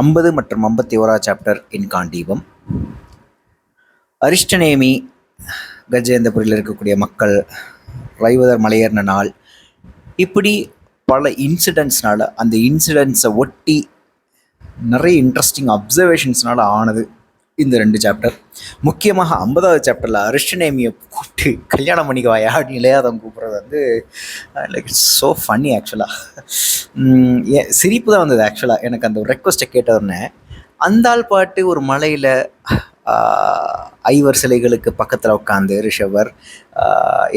50 மற்றும் 51 சாப்டர் இன்காண்டீபம். அரிஷ்டநேமி கஜேந்திரபுரியில் இருக்கக்கூடிய மக்கள், ரைவதர் மலையேறின நாள், இப்படி பல இன்சிடென்ட்ஸ்னால, அந்த இன்சிடென்ட்ஸை ஒட்டி நிறைய இன்ட்ரெஸ்டிங் அப்சர்வேஷன்ஸ்னால ஆனது இந்த 2 சாப்டர். முக்கியமாக 50வது சாப்டரில் அரிஷ்டநேமியை கூப்பிட்டு கல்யாணம் பண்ணிக்குவாயா அப்படின்னு இளையாதம் கூப்பிட்றது வந்து லைக் இட்ஸ் ஸோ ஃபன்னி. ஆக்சுவலாக சிரிப்பு தான் வந்தது. ஆக்சுவலாக எனக்கு அந்த ஒரு ரெக்வஸ்ட்டை கேட்டவுடனே, அந்த ஆள் பாட்டு ஒரு மலையில் ஐவர் சிலைகளுக்கு பக்கத்தில் உட்காந்து, ரிஷவர்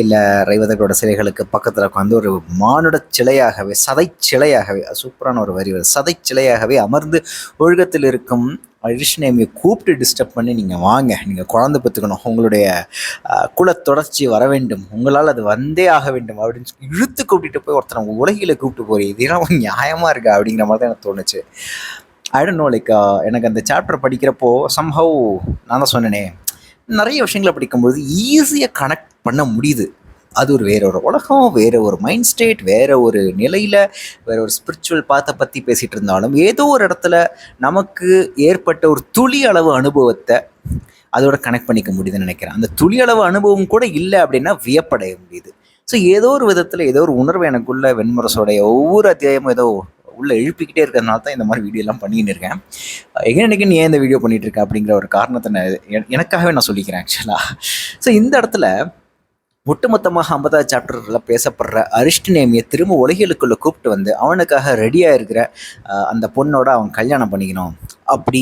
இல்லை ரைவதர்களோட சிலைகளுக்கு பக்கத்தில் உட்காந்து ஒரு மானுட சிலையாகவே, சதை சிலையாகவே, சூப்பரான ஒரு வரி, சதை சிலையாகவே அமர்ந்து ஒழுக்கத்தில் இருக்கும் அரிஷ்டநேமியை கூப்பிட்டு டிஸ்டர்ப் பண்ணி, நீங்கள் வாங்க, நீங்கள் குழந்தை பெற்றுக்கணும், உங்களுடைய குலத்தொடர்ச்சி வர வேண்டும், உங்களால் அது வந்தே ஆக வேண்டும் அப்படின்னு இழுத்து கூப்பிட்டு போய் ஒருத்தனை உலகில் கூப்பிட்டு போய் இதெல்லாம் நியாயமாக இருக்கா அப்படிங்கிற மாதிரி தான் எனக்கு தோணுச்சு. ஐ டோன்ட் நோ, லைக் எனக்கு அந்த சாப்டர் படிக்கிறப்போ சம்ஹவ் நான் தான் சொன்னேனே, நிறைய விஷயங்களை படிக்கும்போது ஈஸியாக கனெக்ட் பண்ண முடியுது. அது ஒரு வேற ஒரு உலகம், வேற ஒரு மைண்ட் ஸ்டேட், வேற ஒரு நிலையில், வேற ஒரு ஸ்பிரிச்சுவல் பாத்தை பற்றி பேசிகிட்டு இருந்தாலும் ஏதோ ஒரு இடத்துல நமக்கு ஏற்பட்ட ஒரு துளி அளவு அனுபவத்தை அதோட கனெக்ட் பண்ணிக்க முடியுதுன்னு நினைக்கிறேன். அந்த துளி அளவு அனுபவம் கூட இல்லை அப்படின்னா வியப்படைய முடியுது. ஸோ ஏதோ ஒரு விதத்தில் ஏதோ ஒரு உணர்வு எனக்குள்ள வெண்முரசோடைய ஒவ்வொரு அத்தியாயமும் ஏதோ உள்ளே எழுப்பிக்கிட்டே இருக்கிறதுனால தான் இந்த மாதிரி வீடியோலாம் பண்ணின்னு இருக்கேன். எகன் ஏன் இந்த வீடியோ பண்ணிகிட்டு இருக்கேன் அப்படிங்கிற ஒரு காரணத்தை எனக்காகவே நான் சொல்லிக்கிறேன் ஆக்சுவலாக. ஸோ இந்த இடத்துல ஒட்டுமொத்தமாக 50வது சாப்டரில் பேசப்படுற அரிஷ்டநேமியை திரும்ப உலகிலுக்குள்ளே கூப்பிட்டு வந்து அவனுக்காக ரெடியாக இருக்கிற அந்த பொண்ணோட அவன் கல்யாணம் பண்ணிக்கணும். அப்படி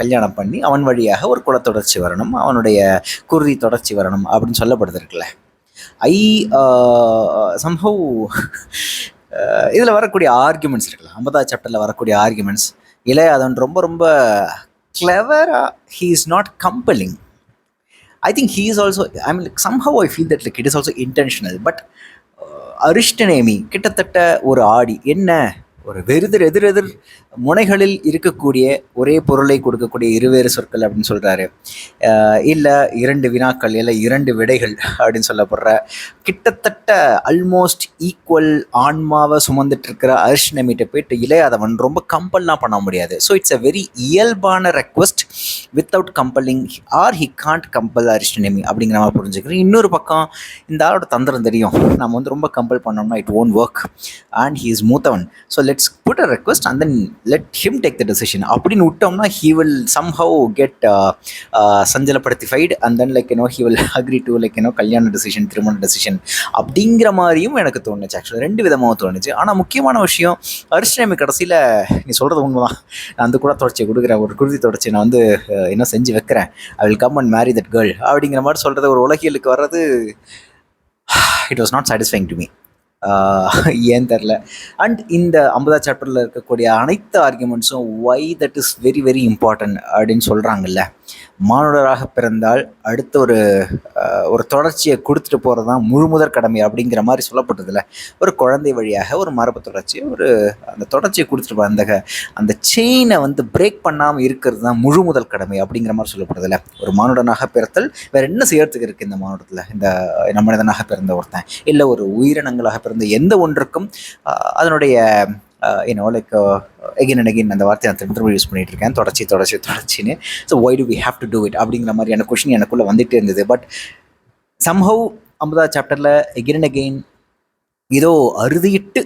கல்யாணம் பண்ணி அவன் வழியாக ஒரு குலத்தொடர்ச்சி வரணும், அவனுடைய குருதி தொடர்ச்சி வரணும் அப்படின்னு சொல்லப்படுது இருக்குல்ல. சம்ஹவ் இதில் வரக்கூடிய ஆர்குமெண்ட்ஸ் இருக்குல்ல, 50வது சாப்டரில் வரக்கூடிய ஆர்குமெண்ட்ஸ் இளையாதவன் ரொம்ப ரொம்ப கிளவராக, he is not compelling. I think he is also, I mean, like, somehow I feel that like it is also intentional. But Arishtanemi கிட்டத்தட்ட ஒரு ஆடி, என்ன ஒரு எதிரெதிர் முனைகளில் இருக்கக்கூடிய ஒரே பொருளை கொடுக்கக்கூடிய இருவேறு சொற்கள் அப்படின்னு சொல்கிறாரு. இல்லை 2 வினாக்கள், இல்லை 2 விடைகள் அப்படின்னு சொல்லப்படுற கிட்டத்தட்ட ஆல்மோஸ்ட் ஈக்குவல் ஆன்மாவை சுமந்துட்டு இருக்கிற அரிஷ்டநேமிகிட்ட போயிட்டு இளையாதவன் ரொம்ப கம்பல்லாம் பண்ண முடியாது. ஸோ இட்ஸ் அ வெரி இயல்பான request without compelling, or he can't compel Arishtanemi அப்படிங்கிற மாதிரி புரிஞ்சுக்கிறேன். இன்னொரு பக்கம் இந்த ஆளோட தந்திரம் தெரியும், நம்ம வந்து ரொம்ப கம்பல் பண்ணோம்னா it won't work and he is மூத்தவன். So let's put a request and then let him take the decision அப்படின்னு விட்டோம்னா he will somehow get சஞ்சலப்படுத்திஃபைட் and then like he will agree to like கல்யாண decision, திருமண decision அப்படிங்கிற மாதிரியும் எனக்கு தோணுச்சு. ஆக்சுவலாக 2 விதமாக தோணுச்சு. ஆனால் முக்கியமான விஷயம், அரிஷ்டநேமி கடைசியில் நீ சொல்கிறது உண்மைதான், நான் அந்த கூட தொடர்ச்சியை கொடுக்குறேன், ஒரு குருதி தொடர்ச்சி நான் வந்து என்ன செஞ்சு வைக்கிறேன், I will come and marry that girl அப்படிங்கிற மாதிரி சொல்கிறது ஒரு உலகியலுக்கு வர்றது it was not satisfying to me. ஏன் தெரில. அண்ட் இந்த 50வது சாப்டரில் இருக்கக்கூடிய அனைத்து ஆர்குமெண்ட்ஸும் why that is very very important அப்படின்னு சொல்கிறாங்கல்ல. மானுடராக பிறந்தால் அடுத்த ஒரு தொடர்ச்சியை கொடுத்துட்டு போகிறது தான் முழுமுதற் கடமை அப்படிங்கிற மாதிரி சொல்லப்பட்டதில்ல. ஒரு குழந்தை வழியாக ஒரு மரபு தொடர்ச்சி, அந்த தொடர்ச்சியை கொடுத்துட்டு போகிற அந்த செயினை வந்து பிரேக் பண்ணாமல் இருக்கிறது தான் முழுமுதல் கடமை அப்படிங்கிற மாதிரி சொல்லப்படுதில்ல. ஒரு மானுடனாக பிறத்தல் வேறு என்ன செய்யறதுக்கு இருக்குது இந்த மானுடத்தில்? இந்த மனிதனாக பிறந்த ஒருத்தன் இல்லை ஒரு உயிரினங்களாக பிறந்த எந்த ஒன்றுக்கும் அதனுடைய லைக் again and again அந்த வார்த்தையை நான் திரும்ப யூஸ் பண்ணிட்டு இருக்கேன், தொடர்ச்சின்னு. So why do we have to do it அப்படிங்கிற மாதிரியான கொஷின் எனக்குள்ளே வந்துகிட்டே இருந்தது. பட் சம்ஹவ் 50வது சாப்டரில் again and again ஏதோ அறுதியிட்டு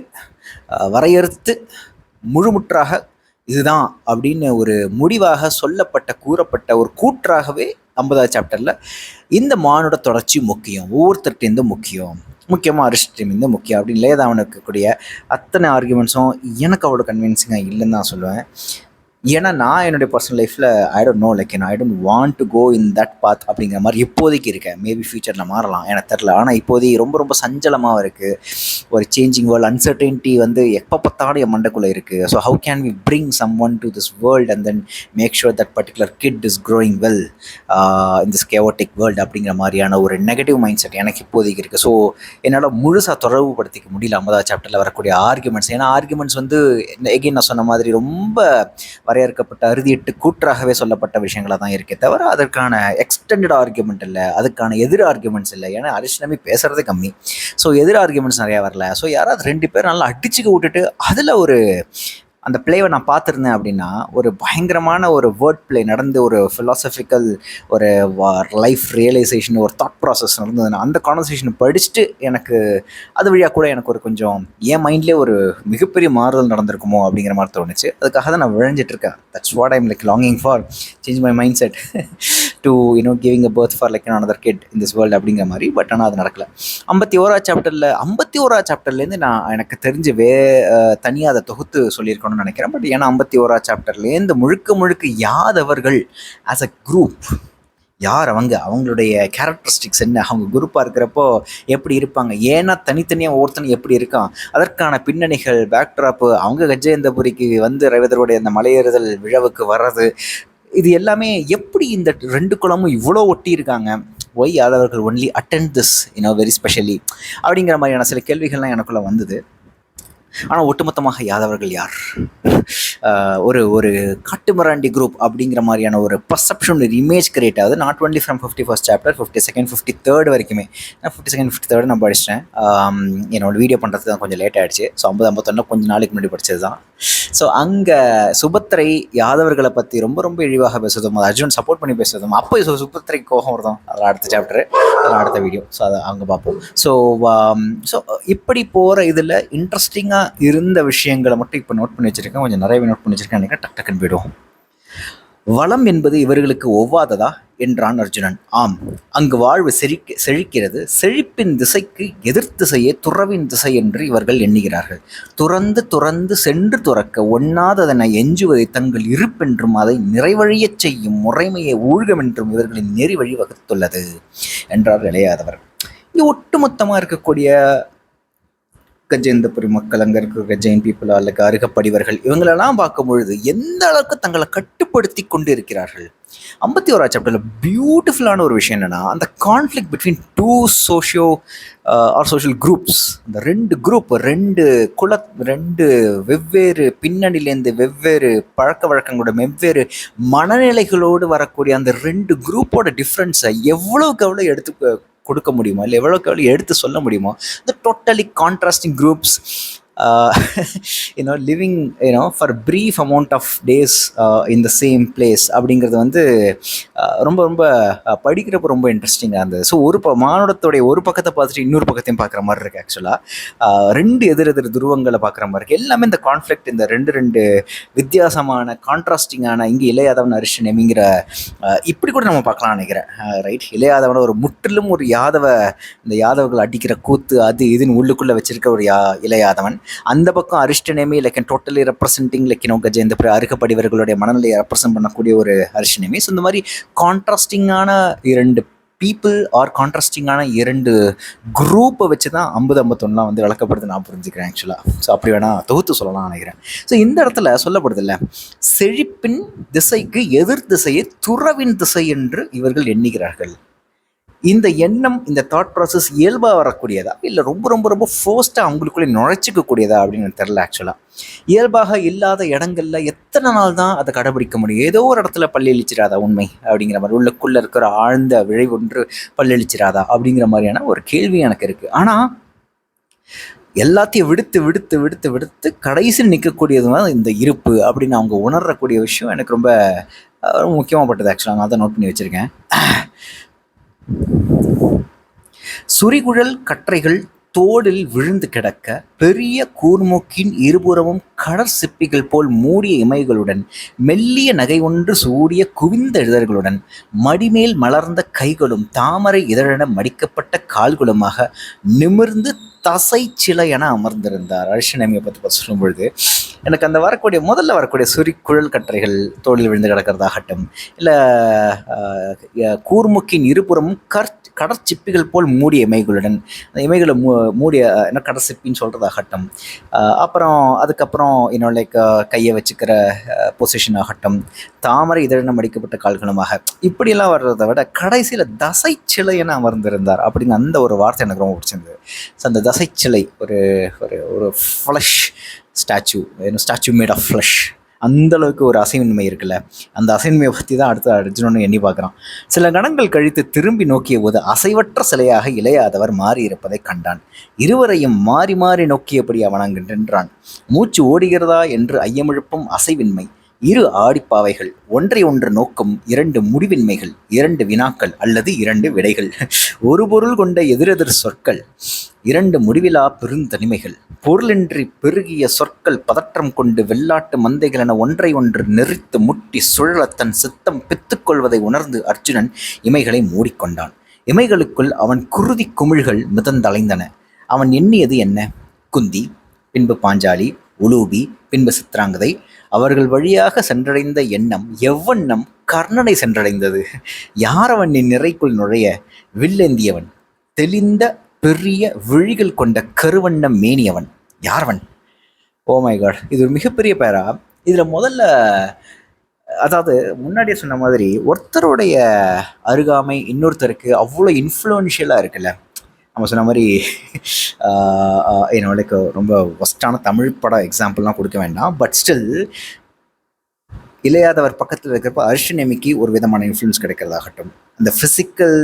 வரையறுத்து முழுமுற்றாக இதுதான் அப்படின்னு ஒரு முடிவாக கூறப்பட்ட ஒரு கூற்றாகவே 50வது சாப்டரில் இந்த மானுட தொடர்ச்சி முக்கியம், ஒவ்வொருத்தர்கிட்டேருந்து முக்கியமாக அரிஷ்டநேமிந்து முக்கியம் அப்படின்னு இளையாதவனுக்கு இருக்கக்கூடிய அத்தனை ஆர்குமெண்ட்ஸும் எனக்கு அவ்வளோ கன்வின்சிங்காக இல்லைன்னு தான் சொல்லுவேன். ஏன்னா நான் என்னுடைய பர்சனல் லைஃப்பில் I don't know, like I don't want to go in that path அப்படிங்கிற மாதிரி இப்போதைக்கு இருக்கேன். மேபி ஃபியூச்சரில் மாறலாம், எனக்கு தெரில. ஆனால் இப்போதைக்கு ரொம்ப ரொம்ப சஞ்சலமாக இருக்குது. ஒரு சேஞ்சிங் வேர்ல்டு, அன்சர்டனிட்டி வந்து எப்போ பார்த்தாலும் என் மண்டைக்குள்ளே இருக்குது. So how can we bring someone to this world and then make sure that particular kid is growing well in this chaotic world அப்படிங்கிற மாதிரியான ஒரு நெகட்டிவ் மைண்ட் செட் எனக்கு இப்போதைக்கு இருக்குது. ஸோ என்னால் முழுசாக தொடர்புபடுத்திக்க முடியல 50வது சாப்டரில் வரக்கூடிய ஆர்குமெண்ட்ஸ். ஏன்னா ஆர்குமெண்ட்ஸ் வந்து எகைன் நான் சொன்ன மாதிரி ரொம்ப வரையறுக்கப்பட்ட அறுதியிட்டு கூற்றாகவே சொல்லப்பட்ட விஷயங்களாக தான் இருக்கே தவிர அதற்கான எக்ஸ்டெண்டட் ஆர்குமெண்ட் இல்லை, அதுக்கான எதிர் ஆர்குமெண்ட்ஸ் இல்லை. ஏன்னா அரிஷ்டநேமி பேசுகிறதே கம்மி, ஸோ எதிர் ஆர்குமெண்ட்ஸ் நிறையா வரல. ஸோ யாராவது 2 பேர் நல்லா அடிச்சுக்க விட்டுட்டு அதில் அந்த பிளேவை நான் பார்த்துருந்தேன் அப்படின்னா ஒரு பயங்கரமான ஒரு வேர்ட் பிளே நடந்து ஒரு ஃபிலாசபிக்கல் ஒரு லைஃப் ரியலைசேஷன் ஒரு தாட் ப்ராசஸ் நடந்ததுன்னா அந்த கான்வர்சேஷன் படிச்சுட்டு எனக்கு அது வழியாக கூட எனக்கு ஒரு கொஞ்சம் என் மைண்ட்லேயே ஒரு மிகப்பெரிய மாறுதல் நடந்திருக்குமோ அப்படிங்கிற மாதிரி தோணுச்சு. அதுக்காக தான் நான் விழைஞ்சிட்டு இருக்கேன். That's what I'm like longing for change my mind set to giving a birth for like another kid in this world அப்படிங்கிற மாதிரி. பட் ஆனால் அது நடக்கல. 51 சாப்டர்லேருந்து நான் எனக்கு தெரிஞ்சு தனியாக அதை தொகுத்து சொல்லியிருக்கணும்னு நினைக்கிறேன். பட் ஏன்னா 51 சாப்டர்லேருந்து முழுக்க யாதவர்கள் ஆஸ் அ குரூப் யார் அவங்களுடைய கேரக்டரிஸ்டிக்ஸ் என்ன, அவங்க குரூப்பாக இருக்கிறப்போ எப்படி இருப்பாங்க, ஏன்னா தனித்தனியாக ஒவ்வொருத்தனும் எப்படி இருக்கான், அதற்கான பின்னணிகள் பேக்ட்ராப்பு, அவங்க கஜேந்திரபுரிக்கு வந்து ரவிதருடைய அந்த மலையேறுதல் விழாவுக்கு வர்றது, இது எல்லாமே எப்படி இந்த 2 குலமும் இவ்வளோ ஒட்டி இருக்காங்க, ஒய் யாதவர்கள் only attend this very specially அப்படிங்கிற மாதிரியான சில கேள்விகள்லாம் எனக்குள்ளே வந்தது. ஆனால் ஒட்டுமொத்தமாக யாதவர்கள் யார், ஒரு காட்டுமிராண்டி குரூப் அப்படிங்கிற மாதிரியான ஒரு பர்செப்ஷன், ஒரு இமேஜ் கிரியேட் ஆகுது. Not only from 51st chapter, 52nd 53rd வரைக்குமே. நான் 52nd 53rd நான் படிச்சிட்டேன். என்னோட வீடியோ பண்ணுறதுக்கு தான் கொஞ்சம் லேட் ஆகிடுச்சு. ஸோ 51 கொஞ்சம் நாளைக்கு முன்னாடி படித்தது தான். ஸோ அங்கே சுபத்திரை யாதவர்களை பற்றி ரொம்ப இழிவாக பேசுறதும், அர்ஜுன் சப்போர்ட் பண்ணி பேசுறதும், அப்போ சுபத்திரை கோபம் வருதும், அதில் அடுத்த சாப்டர், அதில் அடுத்த வீடியோ. ஸோ அதை அங்கே பார்ப்போம். ஸோ இப்படி போகிற இதில் இன்ட்ரெஸ்டிங்காக இருந்த விஷயங்களை மட்டும் இப்போ நோட் பண்ணி வச்சுருக்கேன். கொஞ்சம் நிறையவே நோட் பண்ணி வச்சுருக்கேன் நினைக்கிறேன். டக்குன்னு போயிடுவோம். வளம் என்பது இவர்களுக்கு ஒவ்வாததா என்றான் அர்ஜுனன். ஆம், அங்கு வாழ்வு செழிக்கிறது. செழிப்பின் திசைக்கு எதிர் திசையே துறவின் திசை என்று இவர்கள் எண்ணுகிறார்கள். துறந்து சென்று துறக்க ஒண்ணாததனை எஞ்சுவதை தங்கள் இருப்பென்றும் அதை நிறைவழியச் செய்யும் முறைமையை ஊழ்கமென்றும் இவர்களின் நெறி வழி வகுத்துள்ளது என்றார் இளையாதவர். இங்கே ஒட்டுமொத்தமாக இருக்கக்கூடிய கஜேந்திரபுரி மக்கள், அங்கே இருக்கிற ஜெயின் பீப்புள், அல்லது அருகப்படிவர்கள், இவங்களெல்லாம் பார்க்கும் பொழுது எந்த அளவுக்கு தங்களை கட்டுப்படுத்தி கொண்டு இருக்கிறார்கள். 51 சாப்டர்ல பியூட்டிஃபுல்லான ஒரு விஷயம் என்னன்னா, அந்த கான்ஃப்ளிக்ட் பிட்வீன் 2 சோஷியல் குரூப்ஸ், இந்த 2 குரூப், 2 வெவ்வேறு பின்னணியிலேருந்து, வெவ்வேறு பழக்க வழக்கங்களோட, வெவ்வேறு மனநிலைகளோடு வரக்கூடிய அந்த 2 குரூப்போட டிஃப்ரென்ஸை எவ்வளோக்கு எடுத்து கொடுக்க முடியுமோ, இல்லை எவ்வளோக்கு எடுத்து சொல்ல முடியுமோ, இந்த totally contrasting groups living for brief amount of days in the same place அப்படிங்கிறது வந்து ரொம்ப படிக்கிறப்ப ரொம்ப இன்ட்ரெஸ்டிங்காக இருந்தது. ஸோ மானுடத்துடைய ஒரு பக்கத்தை பார்த்துட்டு இன்னொரு பக்கத்தையும் பார்க்குற மாதிரி இருக்குது. ஆக்சுவலாக 2 எதிர் துருவங்களை பார்க்குற மாதிரி இருக்குது. எல்லாமே இந்த கான்ஃப்ளிக்ட், இந்த 2 வித்தியாசமான கான்ட்ராஸ்டிங்கான, இங்கே இளையாதவன் அரிஷன் எமிங்கிற இப்படி கூட நம்ம பார்க்கலாம்னு நினைக்கிறேன். ரைட், இளையாதவன் ஒரு முற்றிலும் ஒரு இந்த யாதவர்கள் அடிக்கிற கூத்து அது இதுன்னு உள்ளுக்குள்ளே வச்சிருக்க ஒரு இளையாதவன். அந்த பக்கம் Arishtanemi like totally representing like Gajendra அருகப்படிவர்களுடைய மனநிலையை ரெப்ரசென்ட் பண்ணக்கூடிய ஒரு அரிஷ்டநேமி. ஸோ இந்த மாதிரி கான்ட்ராஸ்டிங்கான 2 பீப்புள் ஆர் கான்ட்ராஸ்டிங்கான 2 குரூப்பை வச்சு தான் 50-51 வந்து விளக்கப்படுது நான் புரிஞ்சுக்கிறேன் ஆக்சுவலாக. ஸோ அப்படி வேணால் தொகுத்து சொல்லலாம் நினைக்கிறேன். ஸோ இந்த இடத்துல சொல்லப்படுது இல்லை, செழிப்பின் திசைக்கு எதிர் திசையை துறவின் திசை என்று இவர்கள் எண்ணுகிறார்கள். இந்த எண்ணம், இந்த தாட் ப்ராசஸ் இயல்பாக வரக்கூடியதா, இல்லை ரொம்ப ஃபோர்ஸ்டாக அவங்களுக்குள்ளே நுழைச்சிக்கக்கூடியதா அப்படின்னு எனக்கு தெரில. ஆக்சுவலாக இயல்பாக இல்லாத இடங்கள்ல எத்தனை நாள் தான் அதை கடைபிடிக்க முடியும்? ஏதோ ஒரு இடத்துல பல்லெழிச்சிடாதா உண்மை அப்படிங்கிற மாதிரி, உள்ளுக்குள்ளே இருக்கிற ஆழ்ந்த விளைவு ஒன்று பல்லெழிச்சிடாதா அப்படிங்கிற மாதிரியான ஒரு கேள்வி எனக்கு இருக்குது. ஆனால் எல்லாத்தையும் விடுத்து கடைசியில் நிற்கக்கூடியது தான் இந்த இருப்பு அப்படின்னு அவங்க உணரக்கூடிய விஷயம் எனக்கு ரொம்ப முக்கியமாகப்பட்டது. ஆக்சுவலாக நான் அதை நோட் பண்ணி வச்சுருக்கேன். சுரிகுழல் கற்றைகள் தோளில் விழுந்து கிடக்க, பெரிய கூர்மூக்கின் இருபுறமும் கடற் சிப்பிகள் போல் மூடிய இமைகளுடன், மெல்லிய நகை ஒன்று சூடிய குவிந்த இதழ்களுடன், மடிமேல் மலர்ந்த கைகளும் தாமரை இதழென மடிக்கப்பட்ட கால்களுமாக நிமிர்ந்து தசை சிலை என அமர்ந்திருந்தார். அரிஷநேமியை பற்றி சொல்லும் பொழுது எனக்கு அந்த முதல்ல வரக்கூடிய சுரிக்குழல் கற்றைகள் தோளில் விழுந்து கிடக்கிறதாகட்டும், இல்லை கூர்முக்கின் இருபுறமும் கடற்சிப்பிகள் போல் மூடிய இமைகளுடன், அந்த இமைகளை மூடிய என்ன கடற்சிப்பின்னு சொல்கிறதாகட்டும், அதுக்கப்புறம் லைக் கையை வச்சுக்கிற பொசிஷன் ஆகட்டும், தாமரை இதழென மடிக்கப்பட்ட கால்களுமாக, இப்படியெல்லாம் வர்றதை விட கடைசியில் தசை சிலை என அமர்ந்திருந்தார் அப்படின்னு அந்த ஒரு வார்த்தை எனக்கு ரொம்ப பிடிச்சிருந்தது. ஸோ அந்த தசை சிலை ஒரு flesh statue, statue made of flesh அந்த அளவுக்கு ஒரு அசைவின்மை இருக்குல்ல. அந்த அசைவின்மையை பற்றி தான் அடுத்து அர்ஜுனன் எண்ணி பார்க்குறான். சில கணங்கள் கழித்து திரும்பி நோக்கிய போது அசைவற்ற சிலையாக இளையாதவர் மாறி இருப்பதை கண்டான். இருவரையும் மாறி மாறி நோக்கியபடி அவன் அங்கு நின்றான். மூச்சு ஓடுகிறதா என்று ஐயமிழுப்பும் அசைவின்மை, இரு ஆடிப்பாவைகள், ஒன்றை ஒன்று நோக்கும் இரண்டு முடிவின்மைகள், இரண்டு வினாக்கள் அல்லது இரண்டு விடைகள், ஒரு பொருள் கொண்ட எதிரெதிர் சொற்கள், இரண்டு முடிவிலா பெருந்தனிமைகள், பொருளின்றி பெருகிய சொற்கள் பதற்றம் கொண்டு வெள்ளாட்டு மந்தைகள் என ஒன்றை ஒன்று நெறித்து முட்டி சுழல தன் சித்தம் பித்துக்கொள்வதை உணர்ந்து அர்ஜுனன் இமைகளை மூடிக்கொண்டான். இமைகளுக்குள் அவன் குருதி குமிழ்கள் மிதந்தலைந்தன. அவன் எண்ணியது என்ன? குந்தி, பின்பு பாஞ்சாலி, உலூபி, பின்பு சித்ராங்கதை. அவர்கள் வழியாக சென்றடைந்த எண்ணம் எவ்வண்ணம் கர்ணனை சென்றடைந்தது. யாரவன் என் நிறைக்குள் நுழைய? வில்லேந்தியவன், தெளிந்த பெரிய விழிகள் கொண்ட கருவண்ணம் மேனியவன். யார்வன்? ஓ மை காட், இது ஒரு மிகப்பெரிய பேரா. இதில் முதல்ல, அதாவது முன்னாடியே சொன்ன மாதிரி, ஒருத்தருடைய அருகாமை இன்னொருத்தருக்கு அவ்வளோ இன்ஃப்ளூயன்ஷியலாக இருக்குல்ல. நம்ம சொன்ன மாதிரி லைக் ரொம்ப ஒஸ்டான தமிழ் படம் எக்ஸாம்பிள்லாம் கொடுக்க வேண்டாம். பட் ஸ்டில் இளையாதவர் பக்கத்தில் இருக்கிறப்ப அர்ஷனேமிக்கு ஒரு விதமான இன்ஃப்ளூயன்ஸ் கிடைக்கிறதாகட்டும், அந்த physical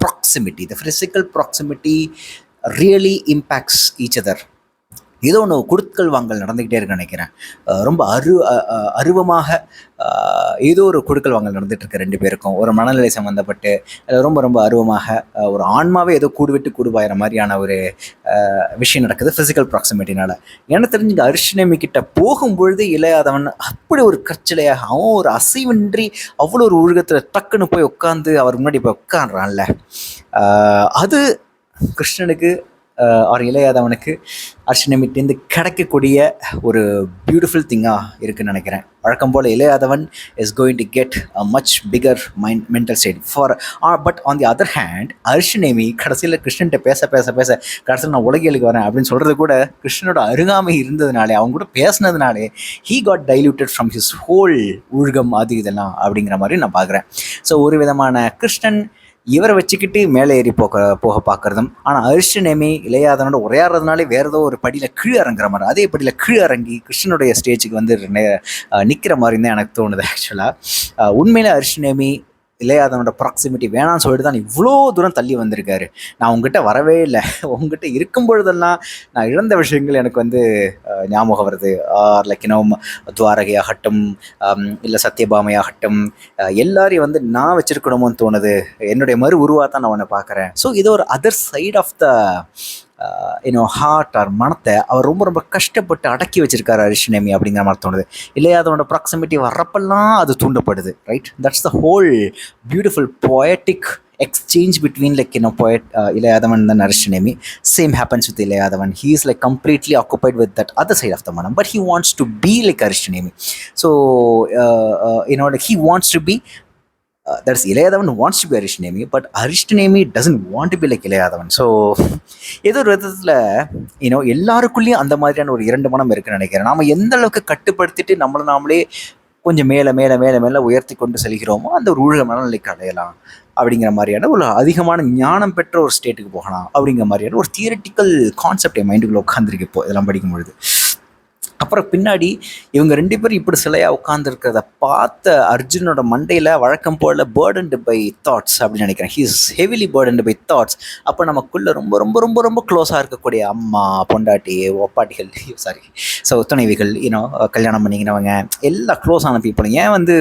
proximity really impacts each other. ஏதோ ஒன்று கொடுக்கல் வாங்கல் நடந்துக்கிட்டே இருக்குன்னு நினைக்கிறேன். ரொம்ப அருவமாக ஏதோ ஒரு கொடுக்கல் வாங்கல் நடந்துகிட்டு இருக்கு ரெண்டு பேருக்கும். ஒரு மனநிலை சம்மந்தப்பட்டு ரொம்ப ரொம்ப அருவமாக ஒரு ஆன்மாவே ஏதோ கூடு விட்டு கூடுபாயிற மாதிரியான ஒரு விஷயம் நடக்குது ஃபிசிக்கல் ப்ராக்சிமிட்டினால. எனக்கு தெரிஞ்சு அர்ஷனேமி கிட்ட போகும்பொழுது இளையாதவன் அப்படி ஒரு கற்சிலையாக, அவன் ஒரு அசைவின்றி அவ்வளோ ஒரு உலகத்தில் டக்குன்னு போய் உட்காந்து அவர் முன்னாடி போய் உட்காடுறான்ல, அது கிருஷ்ணனுக்கு அவர் இளையாதவனுக்கு அர்ஷனேமிட்டேருந்து கிடைக்கக்கூடிய ஒரு பியூட்டிஃபுல் திங்காக இருக்குதுன்னு நினைக்கிறேன். வழக்கம் போல் Ilaiyadhavan is going to get a much bigger mental state but on the other hand Arishtanemi கடைசியில் கிருஷ்ணன்ட்ட பேச பேச பேச கடைசியில் நான் உலகியலுக்கு வரேன் அப்படின்னு சொல்கிறது கூட கிருஷ்ணனோட அருகாமை இருந்ததுனாலே, அவங்க கூட பேசினதுனாலே he got diluted from his whole ஊழ்கம் அது இதெல்லாம் அப்படிங்கிற மாதிரி நான் பார்க்குறேன். ஸோ ஒரு விதமான கிருஷ்ணன் இவரை வச்சுக்கிட்டு மேலே ஏறி போக பார்க்குறதும், ஆனால் அர்ஷனேமி இளையாதவனோட உரையாடுறதுனாலே வேறு ஏதோ ஒரு படியில் கீழே இறங்குற மாதிரி, அதே படியில் கீழே இறங்கி கிருஷ்ணனுடைய ஸ்டேஜுக்கு வந்து நிற்கிற மாதிரி தான் எனக்கு தோணுது. ஆக்சுவலாக உண்மையிலே அர்ஷனேமி இளையாதவனோட ப்ராக்சிமிட்டி வேணான்னு சொல்லிட்டு தான் இவ்வளோ தூரம் தள்ளி வந்திருக்காரு. நான் உங்ககிட்ட வரவே இல்லை, உங்ககிட்ட இருக்கும் பொழுதெல்லாம் நான் இழந்த விஷயங்கள் எனக்கு வந்து ஞாபகம் வருது. லைக் துவாரகை ஆகட்டும், இல்லை சத்யபாமை ஆகட்டும், எல்லாரையும் வந்து நான் வச்சிருக்கணுமோன்னு தோணுது. என்னுடைய மறு உருவாக தான் நான் உன்னை பார்க்குறேன். ஸோ இது ஒரு other side of the heart or மனத்தை அவர் ரொம்ப ரொம்ப கஷ்டப்பட்டு அடக்கி வச்சிருக்காரு அர்ஷனேமி அப்படிங்கிற மாதிரி தோணுது. இளையாதவனோட ப்ராக்சிமிட்டி வர்றப்பெல்லாம் அது தூண்டப்படுது. Right, that's the whole beautiful poetic exchange between poet Ilayadavan and Arshanemi. Same happens with Ilayadavan. He is like completely occupied with that other side of the manam, but he wants to be like Arshanemi. So like he wants to be that's Ilayadavan wants to be Arishnemi, but Arishnemi doesn't want to be like Ilayadavan. So ஏதோ ஒரு விதத்தில் எல்லாருக்குள்ளேயும் அந்த மாதிரியான ஒரு இரண்டு மனம் இருக்குன்னு நினைக்கிறேன். நாம் எந்த அளவுக்கு கட்டுப்படுத்திட்டு நம்மளை நாமளே கொஞ்சம் மேலே மேலே மேலே மேலே உயர்த்தி கொண்டு செல்கிறோமோ அந்த ஒரு ஊழக மனநிலைக்கு அடையலாம் அப்படிங்கிற மாதிரியான ஒரு அதிகமான ஞானம் பெற்ற ஒரு ஸ்டேட்டுக்கு போகலாம் அப்படிங்கிற மாதிரியான ஒரு தியரட்டிக்கல் கான்செப்ட் என் மைண்டுக்குள்ளே உட்காந்துருக்கு இப்போ இதெல்லாம் படிக்கும் பொழுது. அப்புறம் பின்னாடி இவங்க ரெண்டு பேரும் இப்படி சிலையாக உட்காந்துருக்கிறத பார்த்த அர்ஜுனோட மண்டையில் வழக்கம் போல் பேர்டன்டு பை தாட்ஸ் அப்படின்னு நினைக்கிறேன். He is heavily burdened by thoughts. அப்போ நமக்குள்ளே ரொம்ப ரொம்ப ரொம்ப ரொம்ப க்ளோஸாக இருக்கக்கூடிய அம்மா, பொண்டாட்டி, ஒப்பாட்டிகள், ஸோ துணைவிகள், கல்யாணம் பண்ணிக்கினவங்க எல்லாம் க்ளோஸான பீப்புள். ஏன் வந்து